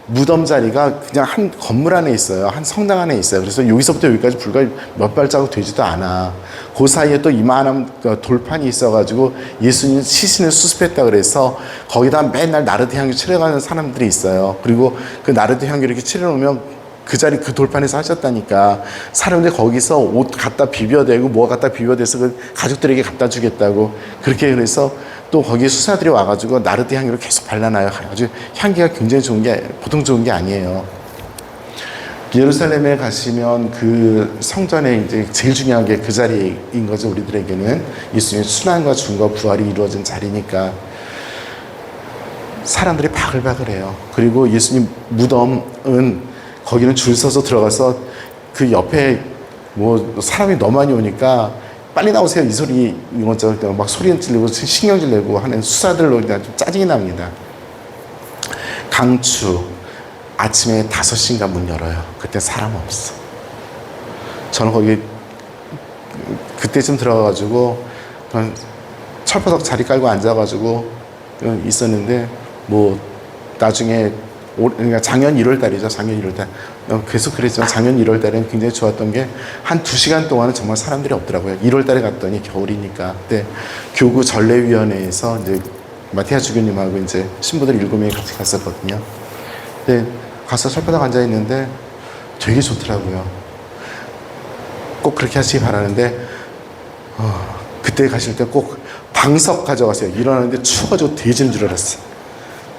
무덤 자리가 그냥 한 건물 안에 있어요. 한 성당 안에 있어요. 그래서 여기서부터 여기까지 불과 몇 발자국 되지도 않아. 그 사이에 또 이만한 돌판이 있어가지고 예수님 시신을 수습했다 그래서 거기다 맨날 나르드 향유 칠해가는 사람들이 있어요. 그리고 그 나르드 향유 이렇게 칠해놓으면 그 자리 그 돌판에서 하셨다니까. 사람들이 거기서 옷 갖다 비벼대고 뭐 갖다 비벼대서 그 가족들에게 갖다 주겠다고 그렇게 그래서 또 거기 수사들이 와가지고 나르드 향유를 계속 발라놔요. 아주 향기가 굉장히 좋은 게 보통 좋은 게 아니에요. 예루살렘에 가시면 그 성전에 이제 제일 중요한 게 그 자리인 거죠. 우리들에게는 예수님의 순환과 죽음과 부활이 이루어진 자리니까 사람들이 바글바글해요. 그리고 예수님 무덤은 거기는 줄 서서 들어가서 그 옆에 뭐 사람이 너무 많이 오니까 빨리 나오세요 이 소리 이것저것 막 소리 지르고 신경질 내고 하는 수사들로 그냥 좀 짜증이 납니다. 강추 아침에 5시인가 문 열어요. 그때 사람 없어. 저는 거기 그때쯤 들어가가지고 철퍼덕 자리 깔고 앉아가지고 있었는데 뭐 나중에 그러니까 작년 1월 달이죠. 작년 1월 달. 계속 그랬지만 작년 1월 달에는 굉장히 좋았던 게 한 2시간 동안은 정말 사람들이 없더라고요. 1월 달에 갔더니 겨울이니까. 그때 교구 전례위원회에서 이제 마티아 주교님하고 이제 신부들 7명이 같이 갔었거든요. 근데 가서 철바닥 앉아 있는데 되게 좋더라고요. 꼭 그렇게 하시기 바라는데 그때 가실 때 꼭 방석 가져가세요. 일어나는데 추워가지고 돼지는 줄 알았어.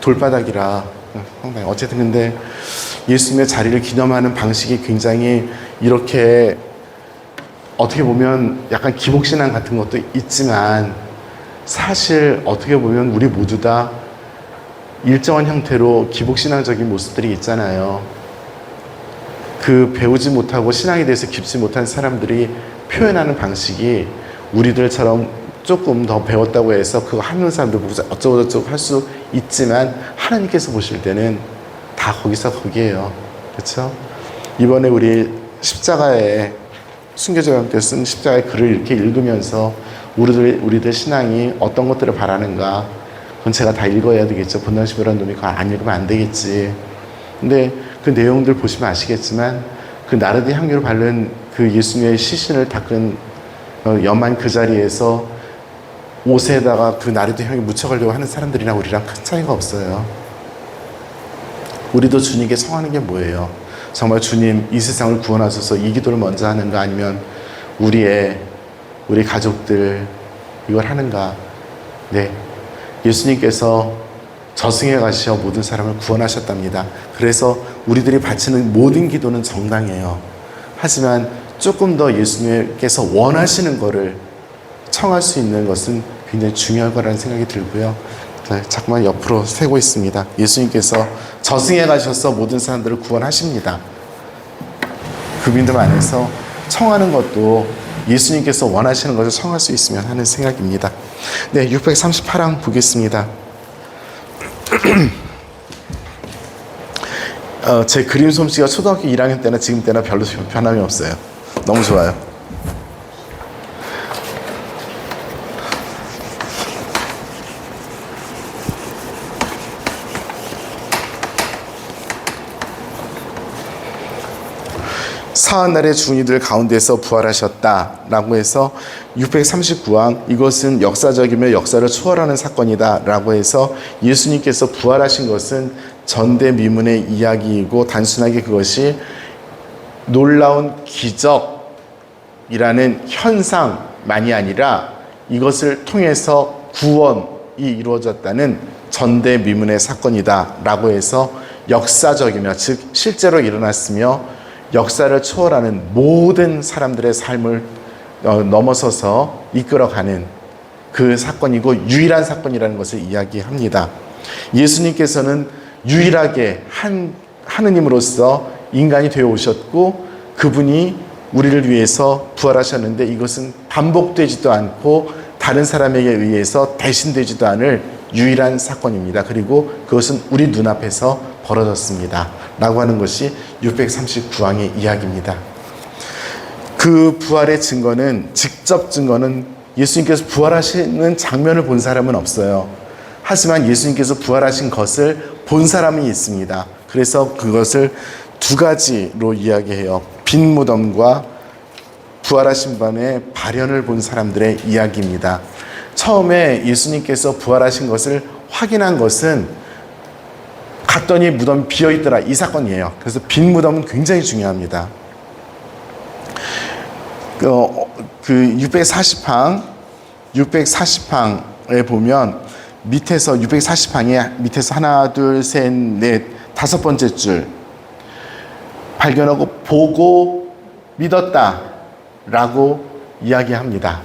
돌바닥이라. 상당히 어쨌든 근데 예수님의 자리를 기념하는 방식이 굉장히 이렇게 어떻게 보면 약간 기복신앙 같은 것도 있지만 사실 어떻게 보면 우리 모두 다 일정한 형태로 기복신앙적인 모습들이 있잖아요. 그 배우지 못하고 신앙에 대해서 깊지 못한 사람들이 표현하는 방식이 우리들처럼 조금 더 배웠다고 해서 그거 하는 사람들 보고 어쩌고저쩌고 할 수 있지만 하나님께서 보실 때는 다 거기서 거기에요. 그렇죠? 이번에 우리 십자가에 순교자 함께 쓴 십자가의 글을 이렇게 읽으면서 우리들 신앙이 어떤 것들을 바라는가 그건 제가 다 읽어야 되겠죠. 본당시보라는 놈이 그거 안 읽으면 안 되겠지. 근데 그 내용들 보시면 아시겠지만 그 나르드 향유를 바른 그 예수님의 시신을 닦은 염한 그 자리에서 옷에다가 그 나르드 향유 묻혀가려고 하는 사람들이랑 우리랑 큰 차이가 없어요. 우리도 주님께 청하는 게 뭐예요? 정말 주님 이 세상을 구원하셔서 이 기도를 먼저 하는가 아니면 우리 가족들 이걸 하는가? 네, 예수님께서 저승에 가시어 모든 사람을 구원하셨답니다. 그래서 우리들이 바치는 모든 기도는 정당해요. 하지만 조금 더 예수님께서 원하시는 거를 청할 수 있는 것은 굉장히 중요할 거라는 생각이 들고요. 네, 자꾸만 옆으로 세고 있습니다. 예수님께서 저승에 가셔서 모든 사람들을 구원하십니다. 그 믿음 안에서 청하는 것도 예수님께서 원하시는 것을 청할 수 있으면 하는 생각입니다. 네, 638항 보겠습니다. 제 그림 솜씨가 초등학교 1학년 때나 지금 때나 별로 변함이 없어요. 너무 좋아요. 사한날에 죽은 이들 가운데서 부활하셨다라고 해서 639항 이것은 역사적이며 역사를 초월하는 사건이다라고 해서 예수님께서 부활하신 것은 전대미문의 이야기이고 단순하게 그것이 놀라운 기적이라는 현상만이 아니라 이것을 통해서 구원이 이루어졌다는 전대미문의 사건이다라고 해서 역사적이며 즉 실제로 일어났으며 역사를 초월하는 모든 사람들의 삶을 넘어서서 이끌어가는 그 사건이고 유일한 사건이라는 것을 이야기합니다. 예수님께서는 유일하게 하느님으로서 인간이 되어 오셨고 그분이 우리를 위해서 부활하셨는데 이것은 반복되지도 않고 다른 사람에게 의해서 대신되지도 않을 유일한 사건입니다. 그리고 그것은 우리 눈앞에서 벌어졌습니다. 라고 하는 것이 639항의 이야기입니다. 그 부활의 증거는, 직접 증거는 예수님께서 부활하시는 장면을 본 사람은 없어요. 하지만 예수님께서 부활하신 것을 본 사람이 있습니다. 그래서 그것을 두 가지로 이야기해요. 빈 무덤과 부활하신 분의 발현을 본 사람들의 이야기입니다. 처음에 예수님께서 부활하신 것을 확인한 것은 갔더니 무덤이 비어있더라, 이 사건이에요. 그래서 빈 무덤은 굉장히 중요합니다. 그 640항에 보면 밑에서 640항에 밑에서 하나, 둘, 셋, 넷, 다섯 번째 줄 발견하고 보고 믿었다 라고 이야기합니다.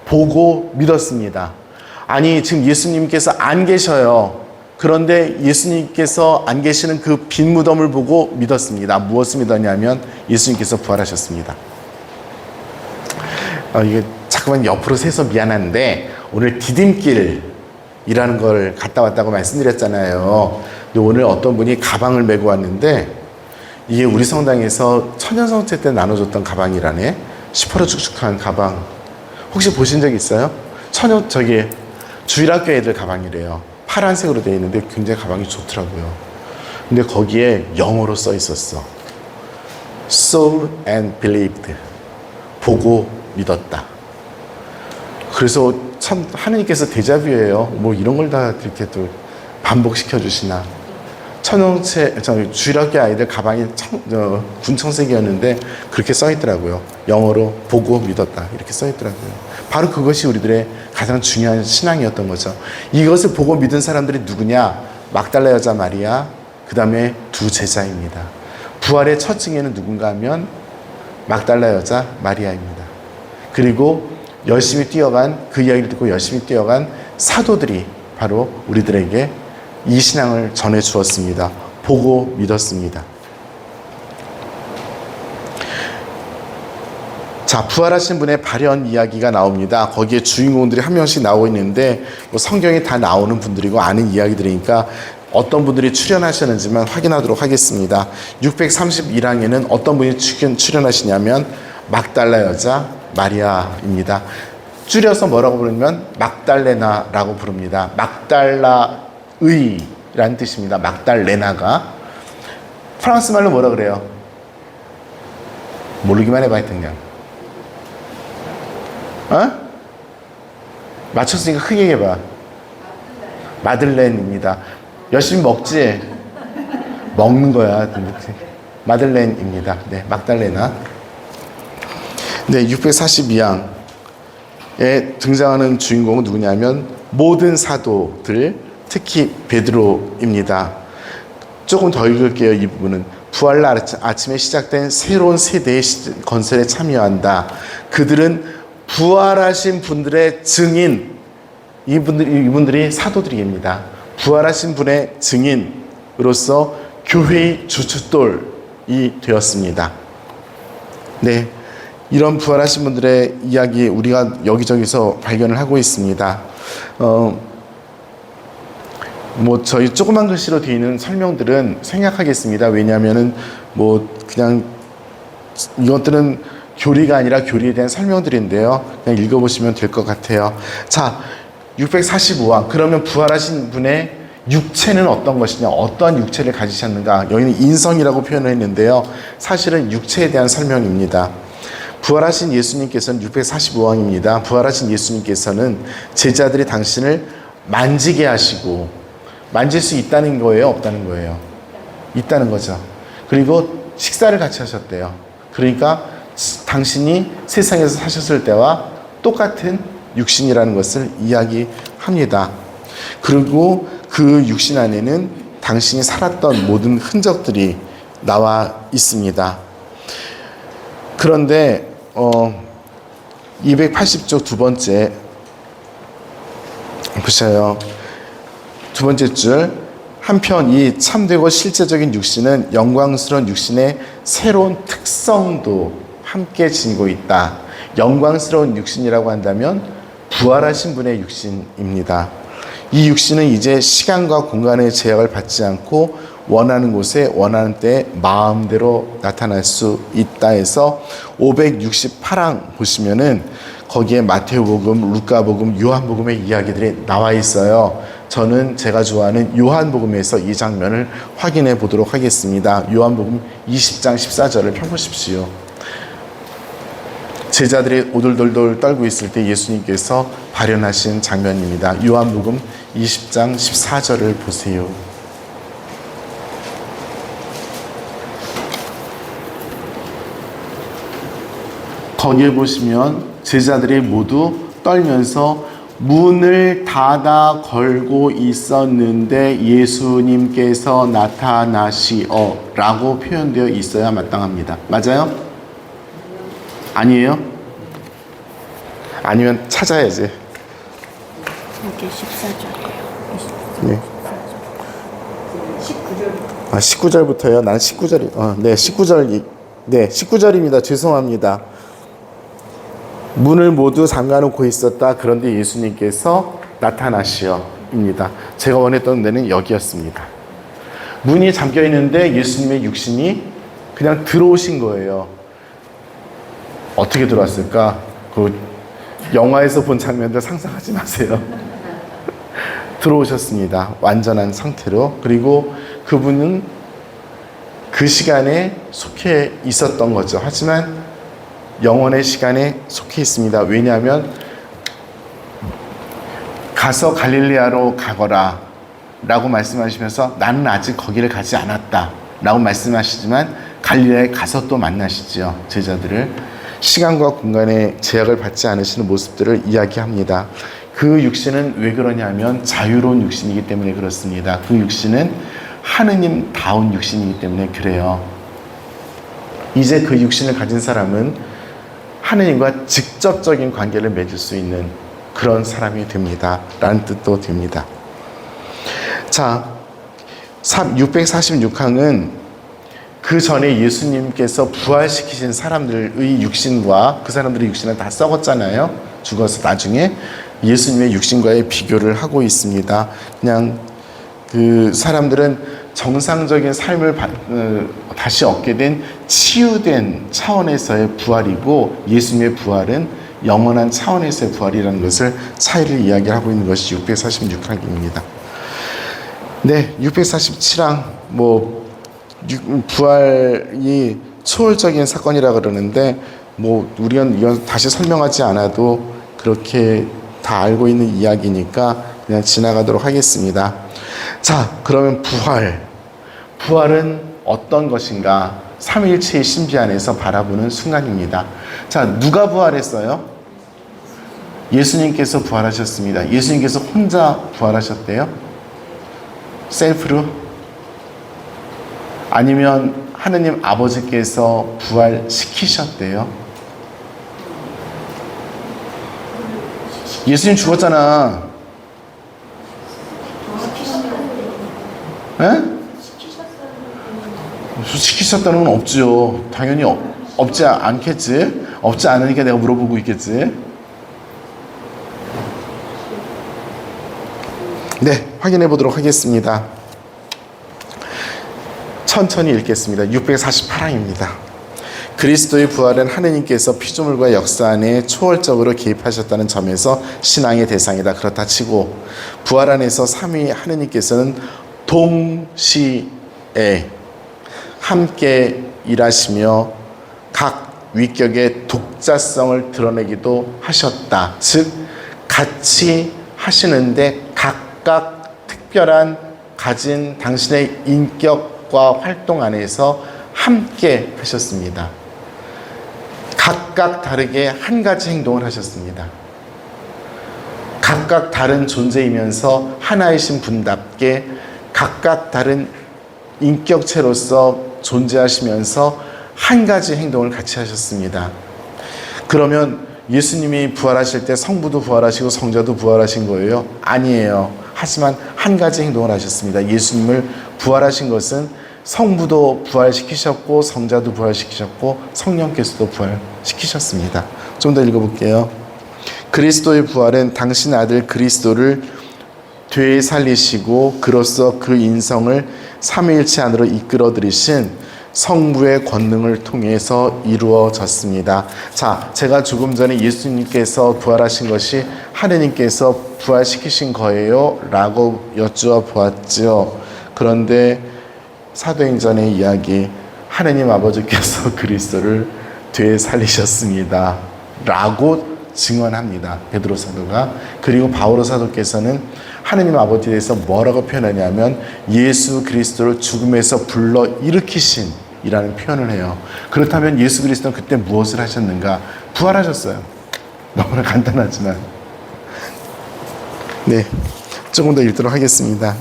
보고 믿었습니다. 아니, 지금 예수님께서 안 계셔요. 그런데 예수님께서 안 계시는 그 빈 무덤을 보고 믿었습니다. 무엇을 믿었냐면 예수님께서 부활하셨습니다. 이게 잠깐만 옆으로 세서 미안한데 오늘 디딤길이라는 걸 갔다 왔다고 말씀드렸잖아요. 근데 오늘 어떤 분이 가방을 메고 왔는데 이게 우리 성당에서 천연성체 때 나눠줬던 가방이라네. 시퍼러축축한 가방. 혹시 보신 적 있어요? 저기 주일학교 애들 가방이래요. 파란색으로 되어 있는데 굉장히 가방이 좋더라고요. 근데 거기에 영어로 써 있었어. Saw and believed. 보고 믿었다. 그래서 참 하느님께서 데자뷰예요. 뭐 이런 걸 다 이렇게 또 반복시켜 주시나. 주일학교 아이들 가방이 군청색이었는데 그렇게 써 있더라고요. 영어로 보고 믿었다 이렇게 써 있더라고요. 바로 그것이 우리들의 가장 중요한 신앙이었던 거죠. 이것을 보고 믿은 사람들이 누구냐? 막달라 여자 마리아, 그 다음에 두 제자입니다. 부활의 첫 증인은 누군가 하면 막달라 여자 마리아입니다. 그리고 열심히 뛰어간, 그 이야기를 듣고 열심히 뛰어간 사도들이 바로 우리들에게 이 신앙을 전해 주었습니다. 보고 믿었습니다. 자, 부활하신 분의 발현 이야기가 나옵니다. 거기에 주인공들이 한 명씩 나오고 있는데 뭐 성경에 다 나오는 분들이고 아는 이야기들이니까 어떤 분들이 출연하셨는지만 확인하도록 하겠습니다. 631항에는 어떤 분이 출연하시냐면 막달라 여자 마리아입니다. 줄여서 뭐라고 부르면 막달레나라고 부릅니다. 막달라의라는 뜻입니다. 막달레나가. 프랑스 말로 뭐라 그래요? 모르기만 해봐 그냥. 맞췄으니까 크게 얘기해봐. 마들렌입니다. 열심히 먹지? 먹는 거야. 마들렌입니다. 네, 막달레나. 네, 642항에 등장하는 주인공은 누구냐면 모든 사도들, 특히 베드로입니다. 조금 더 읽을게요. 이 부분은 부활날 아침에 시작된 새로운 세대의 건설에 참여한다. 그들은 부활하신 분들의 증인, 이분들이 사도들입니다. 부활하신 분의 증인으로서 교회의 주춧돌이 되었습니다. 네, 이런 부활하신 분들의 이야기 우리가 여기저기서 발견을 하고 있습니다. 뭐 저희 조그만 글씨로 되어 있는 설명들은 생략하겠습니다. 왜냐하면은 뭐 그냥 이것들은 교리가 아니라 교리에 대한 설명들인데요. 그냥 읽어보시면 될 것 같아요. 자, 645항. 그러면 부활하신 분의 육체는 어떤 것이냐, 어떠한 육체를 가지셨는가. 여기는 인성이라고 표현을 했는데요. 사실은 육체에 대한 설명입니다. 부활하신 예수님께서는 645항입니다. 부활하신 예수님께서는 제자들이 당신을 만지게 하시고, 만질 수 있다는 거예요? 없다는 거예요? 있다는 거죠. 그리고 식사를 같이 하셨대요. 그러니까 당신이 세상에서 사셨을 때와 똑같은 육신이라는 것을 이야기합니다. 그리고 그 육신 안에는 당신이 살았던 모든 흔적들이 나와 있습니다. 그런데 280쪽 두 번째 보셔요. 두 번째 줄, 한편 이 참되고 실제적인 육신은 영광스러운 육신의 새로운 특성도 함께 지니고 있다. 영광스러운 육신이라고 한다면 부활하신 분의 육신입니다. 이 육신은 이제 시간과 공간의 제약을 받지 않고 원하는 곳에 원하는 때에 마음대로 나타날 수 있다 해서 568항 보시면은 거기에 마태복음, 루카복음, 요한복음의 이야기들이 나와 있어요. 저는 제가 좋아하는 요한복음에서 이 장면을 확인해 보도록 하겠습니다. 요한복음 20장 14절을 펴보십시오. 제자들이 오돌돌돌 떨고 있을 때 예수님께서 발현하신 장면입니다. 요한복음 20장 14절을 보세요. 거기에 보시면 제자들이 모두 떨면서 문을 닫아 걸고 있었는데 예수님께서 나타나시어 라고 표현되어 있어야 마땅합니다. 맞아요? 아니에요? 아니면 찾아야지. 이게 14절이에요. 네. 19절. 19절부터요. 난 19절이. 네, 19절. 네, 19절입니다. 죄송합니다. 문을 모두 잠가놓고 있었다. 그런데 예수님께서 나타나시어입니다. 제가 원했던 데는 여기였습니다. 문이 잠겨 있는데 예수님의 육신이 그냥 들어오신 거예요. 어떻게 들어왔을까? 그 영화에서 본 장면들 상상하지 마세요. 들어오셨습니다. 완전한 상태로. 그리고 그분은 그 시간에 속해 있었던 거죠. 하지만 영원의 시간에 속해 있습니다. 왜냐하면 가서 갈릴리아로 가거라 라고 말씀하시면서 나는 아직 거기를 가지 않았다 라고 말씀하시지만 갈릴리아에 가서 또 만나시죠. 제자들을. 시간과 공간의 제약을 받지 않으시는 모습들을 이야기합니다. 그 육신은 왜 그러냐면 자유로운 육신이기 때문에 그렇습니다. 그 육신은 하느님다운 육신이기 때문에 그래요. 이제 그 육신을 가진 사람은 하느님과 직접적인 관계를 맺을 수 있는 그런 사람이 됩니다. 라는 뜻도 됩니다. 자, 646항은 그 전에 예수님께서 부활시키신 사람들의 육신과 그 사람들의 육신은 다 썩었잖아요. 죽어서 나중에 예수님의 육신과의 비교를 하고 있습니다. 그냥 그 사람들은 정상적인 삶을 다시 얻게 된 치유된 차원에서의 부활이고 예수님의 부활은 영원한 차원에서의 부활이라는 것을 차이를 이야기하고 있는 것이 646항입니다. 네, 647항 부활이 초월적인 사건이라 그러는데 우리가 이건 다시 설명하지 않아도 그렇게 다 알고 있는 이야기니까 그냥 지나가도록 하겠습니다. 자, 그러면 부활은 어떤 것인가? 삼위일체의 신비 안에서 바라보는 순간입니다. 자, 누가 부활했어요? 예수님께서 부활하셨습니다. 예수님께서 혼자 부활하셨대요? 셀프로? 아니면 하느님 아버지께서 부활시키셨대요? 예수님 죽었잖아. 에? 시키셨다는 건 없죠. 당연히 없지 않겠지. 없지 않으니까 내가 물어보고 있겠지. 네, 확인해 보도록 하겠습니다. 천천히 읽겠습니다. 648항입니다. 그리스도의 부활은 하느님께서 피조물과 역사 안에 초월적으로 개입하셨다는 점에서 신앙의 대상이다. 그렇다 치고 부활 안에서 삼위 하느님께서는 동시에 함께 일하시며 각 위격의 독자성을 드러내기도 하셨다. 즉 같이 하시는데 각각 특별한 가진 당신의 인격과 활동 안에서 함께 하셨습니다. 각각 다르게 한 가지 행동을 하셨습니다. 각각 다른 존재이면서 하나이신 분답게 각각 다른 인격체로서 존재하시면서 한 가지 행동을 같이 하셨습니다. 그러면 예수님이 부활하실 때 성부도 부활하시고 성자도 부활하신 거예요? 아니에요. 하지만 한 가지 행동을 하셨습니다. 예수님을 부활하신 것은 성부도 부활시키셨고 성자도 부활시키셨고 성령께서도 부활시키셨습니다. 좀 더 읽어볼게요. 그리스도의 부활은 당신 아들 그리스도를 되살리시고 그로써 그 인성을 삼위일체 안으로 이끌어 들이신 성부의 권능을 통해서 이루어졌습니다. 자, 제가 조금 전에 예수님께서 부활하신 것이 하느님께서 부활시키신 거예요? 라고 여쭈어 보았죠. 그런데 사도행전의 이야기, 하느님 아버지께서 그리스도를 되살리셨습니다. 라고 증언합니다. 베드로 사도가. 그리고 바오로 사도께서는 하느님 아버지에 대해서 뭐라고 표현하냐면 예수 그리스도를 죽음에서 불러 일으키신 이라는 표현을 해요. 그렇다면 예수 그리스도는 그때 무엇을 하셨는가? 부활하셨어요. 너무나 간단하지만. 네, 조금 더 읽도록 하겠습니다.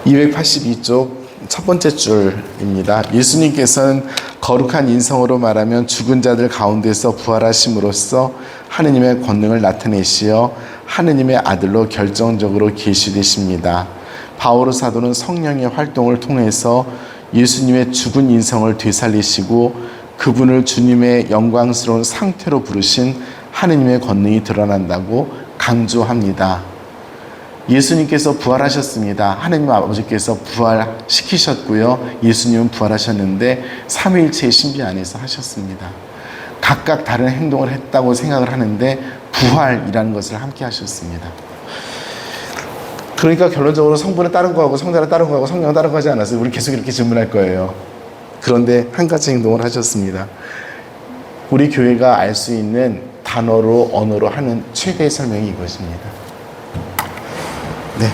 282쪽 첫 번째 줄입니다. 예수님께서는 거룩한 인성으로 말하면 죽은 자들 가운데서 부활하심으로써 하느님의 권능을 나타내시어 하느님의 아들로 결정적으로 계시되십니다. 바오로 사도는 성령의 활동을 통해서 예수님의 죽은 인성을 되살리시고 그분을 주님의 영광스러운 상태로 부르신 하느님의 권능이 드러난다고 강조합니다. 예수님께서 부활하셨습니다. 하느님 아버지께서 부활시키셨고요. 예수님은 부활하셨는데 삼위일체의 신비 안에서 하셨습니다. 각각 다른 행동을 했다고 생각을 하는데 부활이라는 것을 함께 하셨습니다. 그러니까 결론적으로 성부는 다른 거하고 성자는 다른 거하고 성령은 다른 거 하지 않았어요. 우리 계속 이렇게 질문할 거예요. 그런데 한 가지 행동을 하셨습니다. 우리 교회가 알 수 있는 단어로 언어로 하는 최대의 설명이 이것입니다. 네,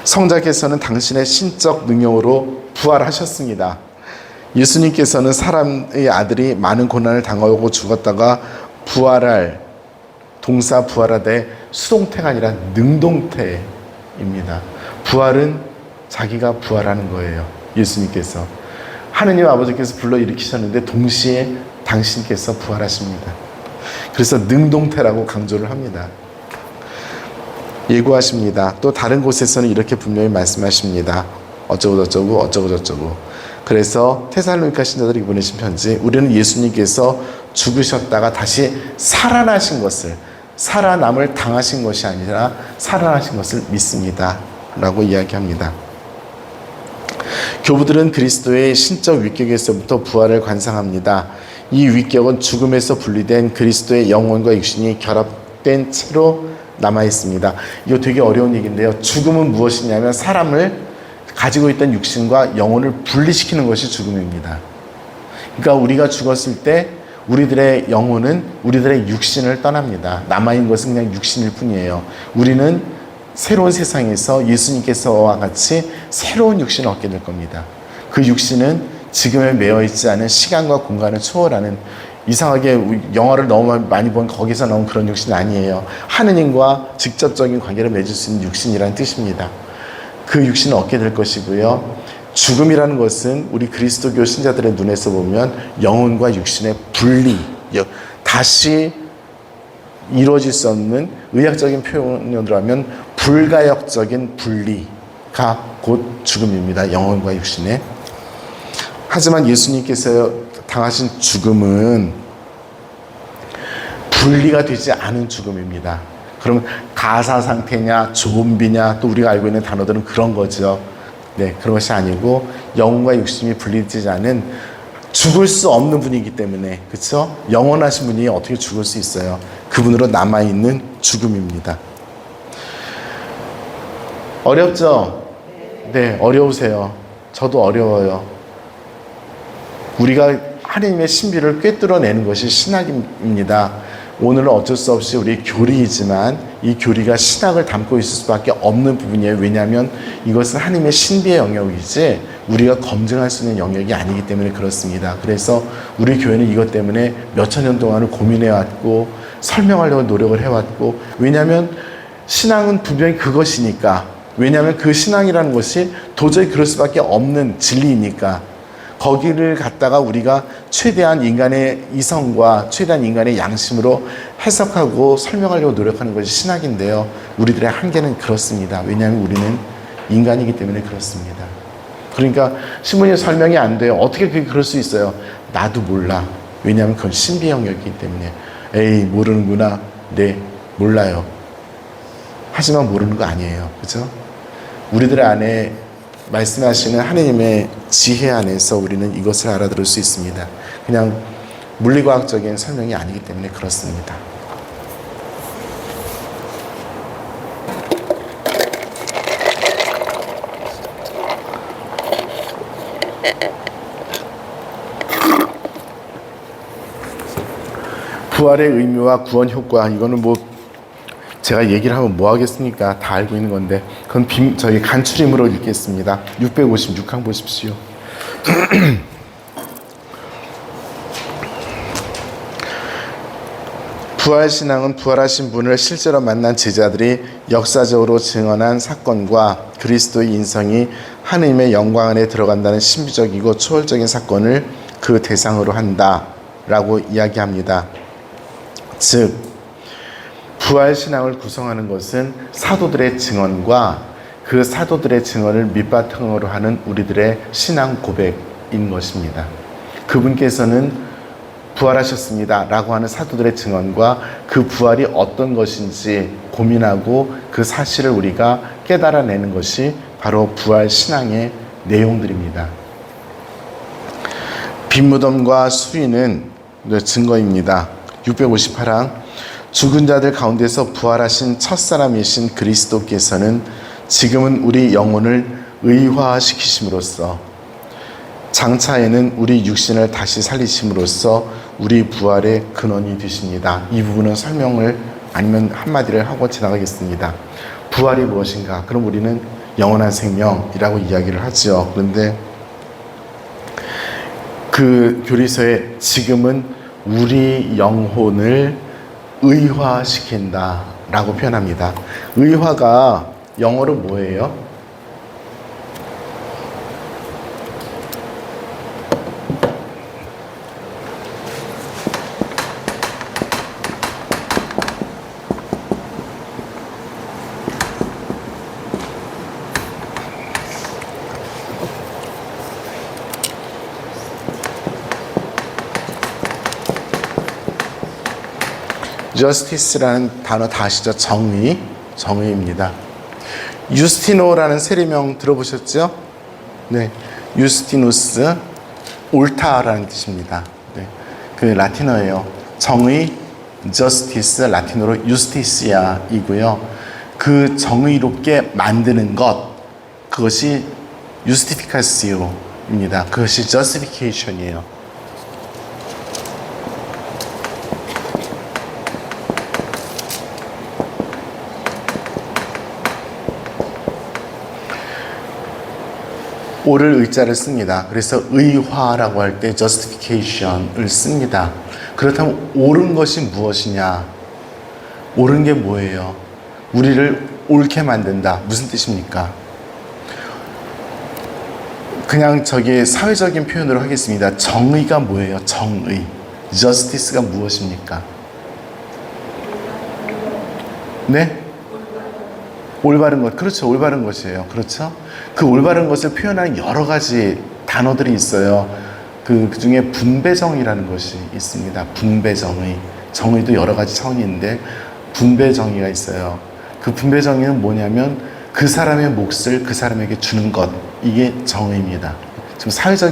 성자께서는 당신의 신적 능력으로 부활하셨습니다. 예수님께서는 사람의 아들이 많은 고난을 당하고 죽었다가 부활할, 동사 부활하되 수동태가 아니라 능동태입니다. 부활은 자기가 부활하는 거예요. 예수님께서. 하느님 아버지께서 불러일으키셨는데 동시에 당신께서 부활하십니다. 그래서 능동태라고 강조를 합니다. 예고하십니다. 또 다른 곳에서는 이렇게 분명히 말씀하십니다. 어쩌고저쩌고 어쩌고저쩌고. 그래서 테살로니가 신자들에게 보내신 편지, 우리는 예수님께서 죽으셨다가 다시 살아나신 것을, 살아남을 당하신 것이 아니라 살아나신 것을 믿습니다. 라고 이야기합니다. 교부들은 그리스도의 신적 위격에서부터 부활을 관상합니다. 이 위격은 죽음에서 분리된 그리스도의 영혼과 육신이 결합된 채로 남아 있습니다. 이거 되게 어려운 얘기인데요. 죽음은 무엇이냐면 사람을 가지고 있던 육신과 영혼을 분리시키는 것이 죽음입니다. 그러니까 우리가 죽었을 때 우리들의 영혼은 우리들의 육신을 떠납니다. 남아있는 것은 그냥 육신일 뿐이에요. 우리는 새로운 세상에서 예수님께서와 같이 새로운 육신을 얻게 될 겁니다. 그 육신은 지금에 매여있지 않은 시간과 공간을 초월하는, 이상하게 영화를 너무 많이 본 거기서 나온 그런 육신이 아니에요. 하느님과 직접적인 관계를 맺을 수 있는 육신이라는 뜻입니다. 그 육신을 얻게 될 것이고요. 죽음이라는 것은 우리 그리스도교 신자들의 눈에서 보면 영혼과 육신의 분리, 다시 이루어질 수 없는, 의학적인 표현으로 하면 불가역적인 분리가 곧 죽음입니다. 영혼과 육신의. 하지만 예수님께서 당하신 죽음은 분리가 되지 않은 죽음입니다. 그러면 가사 상태냐, 좀비냐, 또 우리가 알고 있는 단어들은 그런 거죠. 네, 그런 것이 아니고 영혼과 육신이 분리되지 않은, 죽을 수 없는 분이기 때문에, 그렇죠? 영원하신 분이 어떻게 죽을 수 있어요? 그분으로 남아있는 죽음입니다. 어렵죠? 네, 어려우세요. 저도 어려워요. 우리가 하나님의 신비를 꿰뚫어내는 것이 신학입니다. 오늘은 어쩔 수 없이 우리 교리이지만 이 교리가 신학을 담고 있을 수밖에 없는 부분이에요. 왜냐하면 이것은 하나님의 신비의 영역이지 우리가 검증할 수 있는 영역이 아니기 때문에 그렇습니다. 그래서 우리 교회는 이것 때문에 몇천 년 동안을 고민해왔고 설명하려고 노력을 해왔고, 왜냐하면 신앙은 분명히 그것이니까, 왜냐하면 그 신앙이라는 것이 도저히 그럴 수밖에 없는 진리이니까, 거기를 갖다가 우리가 최대한 인간의 이성과 최대한 인간의 양심으로 해석하고 설명하려고 노력하는 것이 신학인데요. 우리들의 한계는 그렇습니다. 왜냐하면 우리는 인간이기 때문에 그렇습니다. 그러니까 신문이 설명이 안 돼요. 어떻게 그게 그럴 수 있어요? 나도 몰라. 왜냐하면 그건 신비 영역이기 때문에. 에이, 모르는구나. 네, 몰라요. 하지만 모르는 거 아니에요. 그죠? 우리들 안에 말씀하시는 하나님의 지혜 안에서 우리는 이것을 알아들을 수 있습니다. 그냥 물리과학적인 설명이 아니기 때문에 그렇습니다. 부활의 의미와 구원 효과, 이거는 뭐 제가 얘기를 하면 뭐 하겠습니까? 다 알고 있는 건데, 그건 저희 간추림으로 읽겠습니다. 656항 보십시오. 부활신앙은 부활하신 분을 실제로 만난 제자들이 역사적으로 증언한 사건과 그리스도의 인성이 하느님의 영광 안에 들어간다는 신비적이고 초월적인 사건을 그 대상으로 한다라고 이야기합니다. 즉, 부활신앙을 구성하는 것은 사도들의 증언과 그 사도들의 증언을 밑바탕으로 하는 우리들의 신앙 고백인 것입니다. 그분께서는 부활하셨습니다 라고 하는 사도들의 증언과 그 부활이 어떤 것인지 고민하고 그 사실을 우리가 깨달아내는 것이 바로 부활신앙의 내용들입니다. 빈무덤과 수위는 증거입니다. 658항, 죽은 자들 가운데서 부활하신 첫사람이신 그리스도께서는 지금은 우리 영혼을 의화시키심으로써 장차에는 우리 육신을 다시 살리심으로써 우리 부활의 근원이 되십니다. 이 부분은 설명을 아니면 한마디를 하고 지나가겠습니다. 부활이 무엇인가? 그럼 우리는 영원한 생명이라고 이야기를 하죠. 그런데 그 교리서에 지금은 우리 영혼을 의화시킨다 라고 표현합니다. 의화가 영어로 뭐예요? justice라는 단어 다 아시죠? 정의입니다. 유스티노라는 세례명 들어보셨죠? 네, 유스티누스, 옳다라는 뜻입니다. 네, 그 라틴어예요. 정의, justice, 라틴어로 justitia이고요. 그 정의롭게 만드는 것, 그것이 justificatio입니다. 그것이 justification이에요. 옳을 의자를 씁니다. 그래서 의화라고 할 때 justification을 씁니다. 그렇다면 옳은 것이 무엇이냐? 옳은 게 뭐예요? 우리를 옳게 만든다. 무슨 뜻입니까? 그냥 저기 사회적인 표현으로 하겠습니다. 정의가 뭐예요? 정의. justice가 무엇입니까? 네? 올바른 것. 그렇죠. 올바른 것이에요. 그렇죠. 그 올바른 것을 표현하는 여러 가지 단어들이 있어요. 그 중에 분배정의라는 것이 있습니다. 분배정의. 정의도 여러 가지 차원이 있는데 분배정의가 있어요. 그 분배정의는 뭐냐면 그 사람의 몫을 그 사람에게 주는 것. 이게 정의입니다. 지금 사회적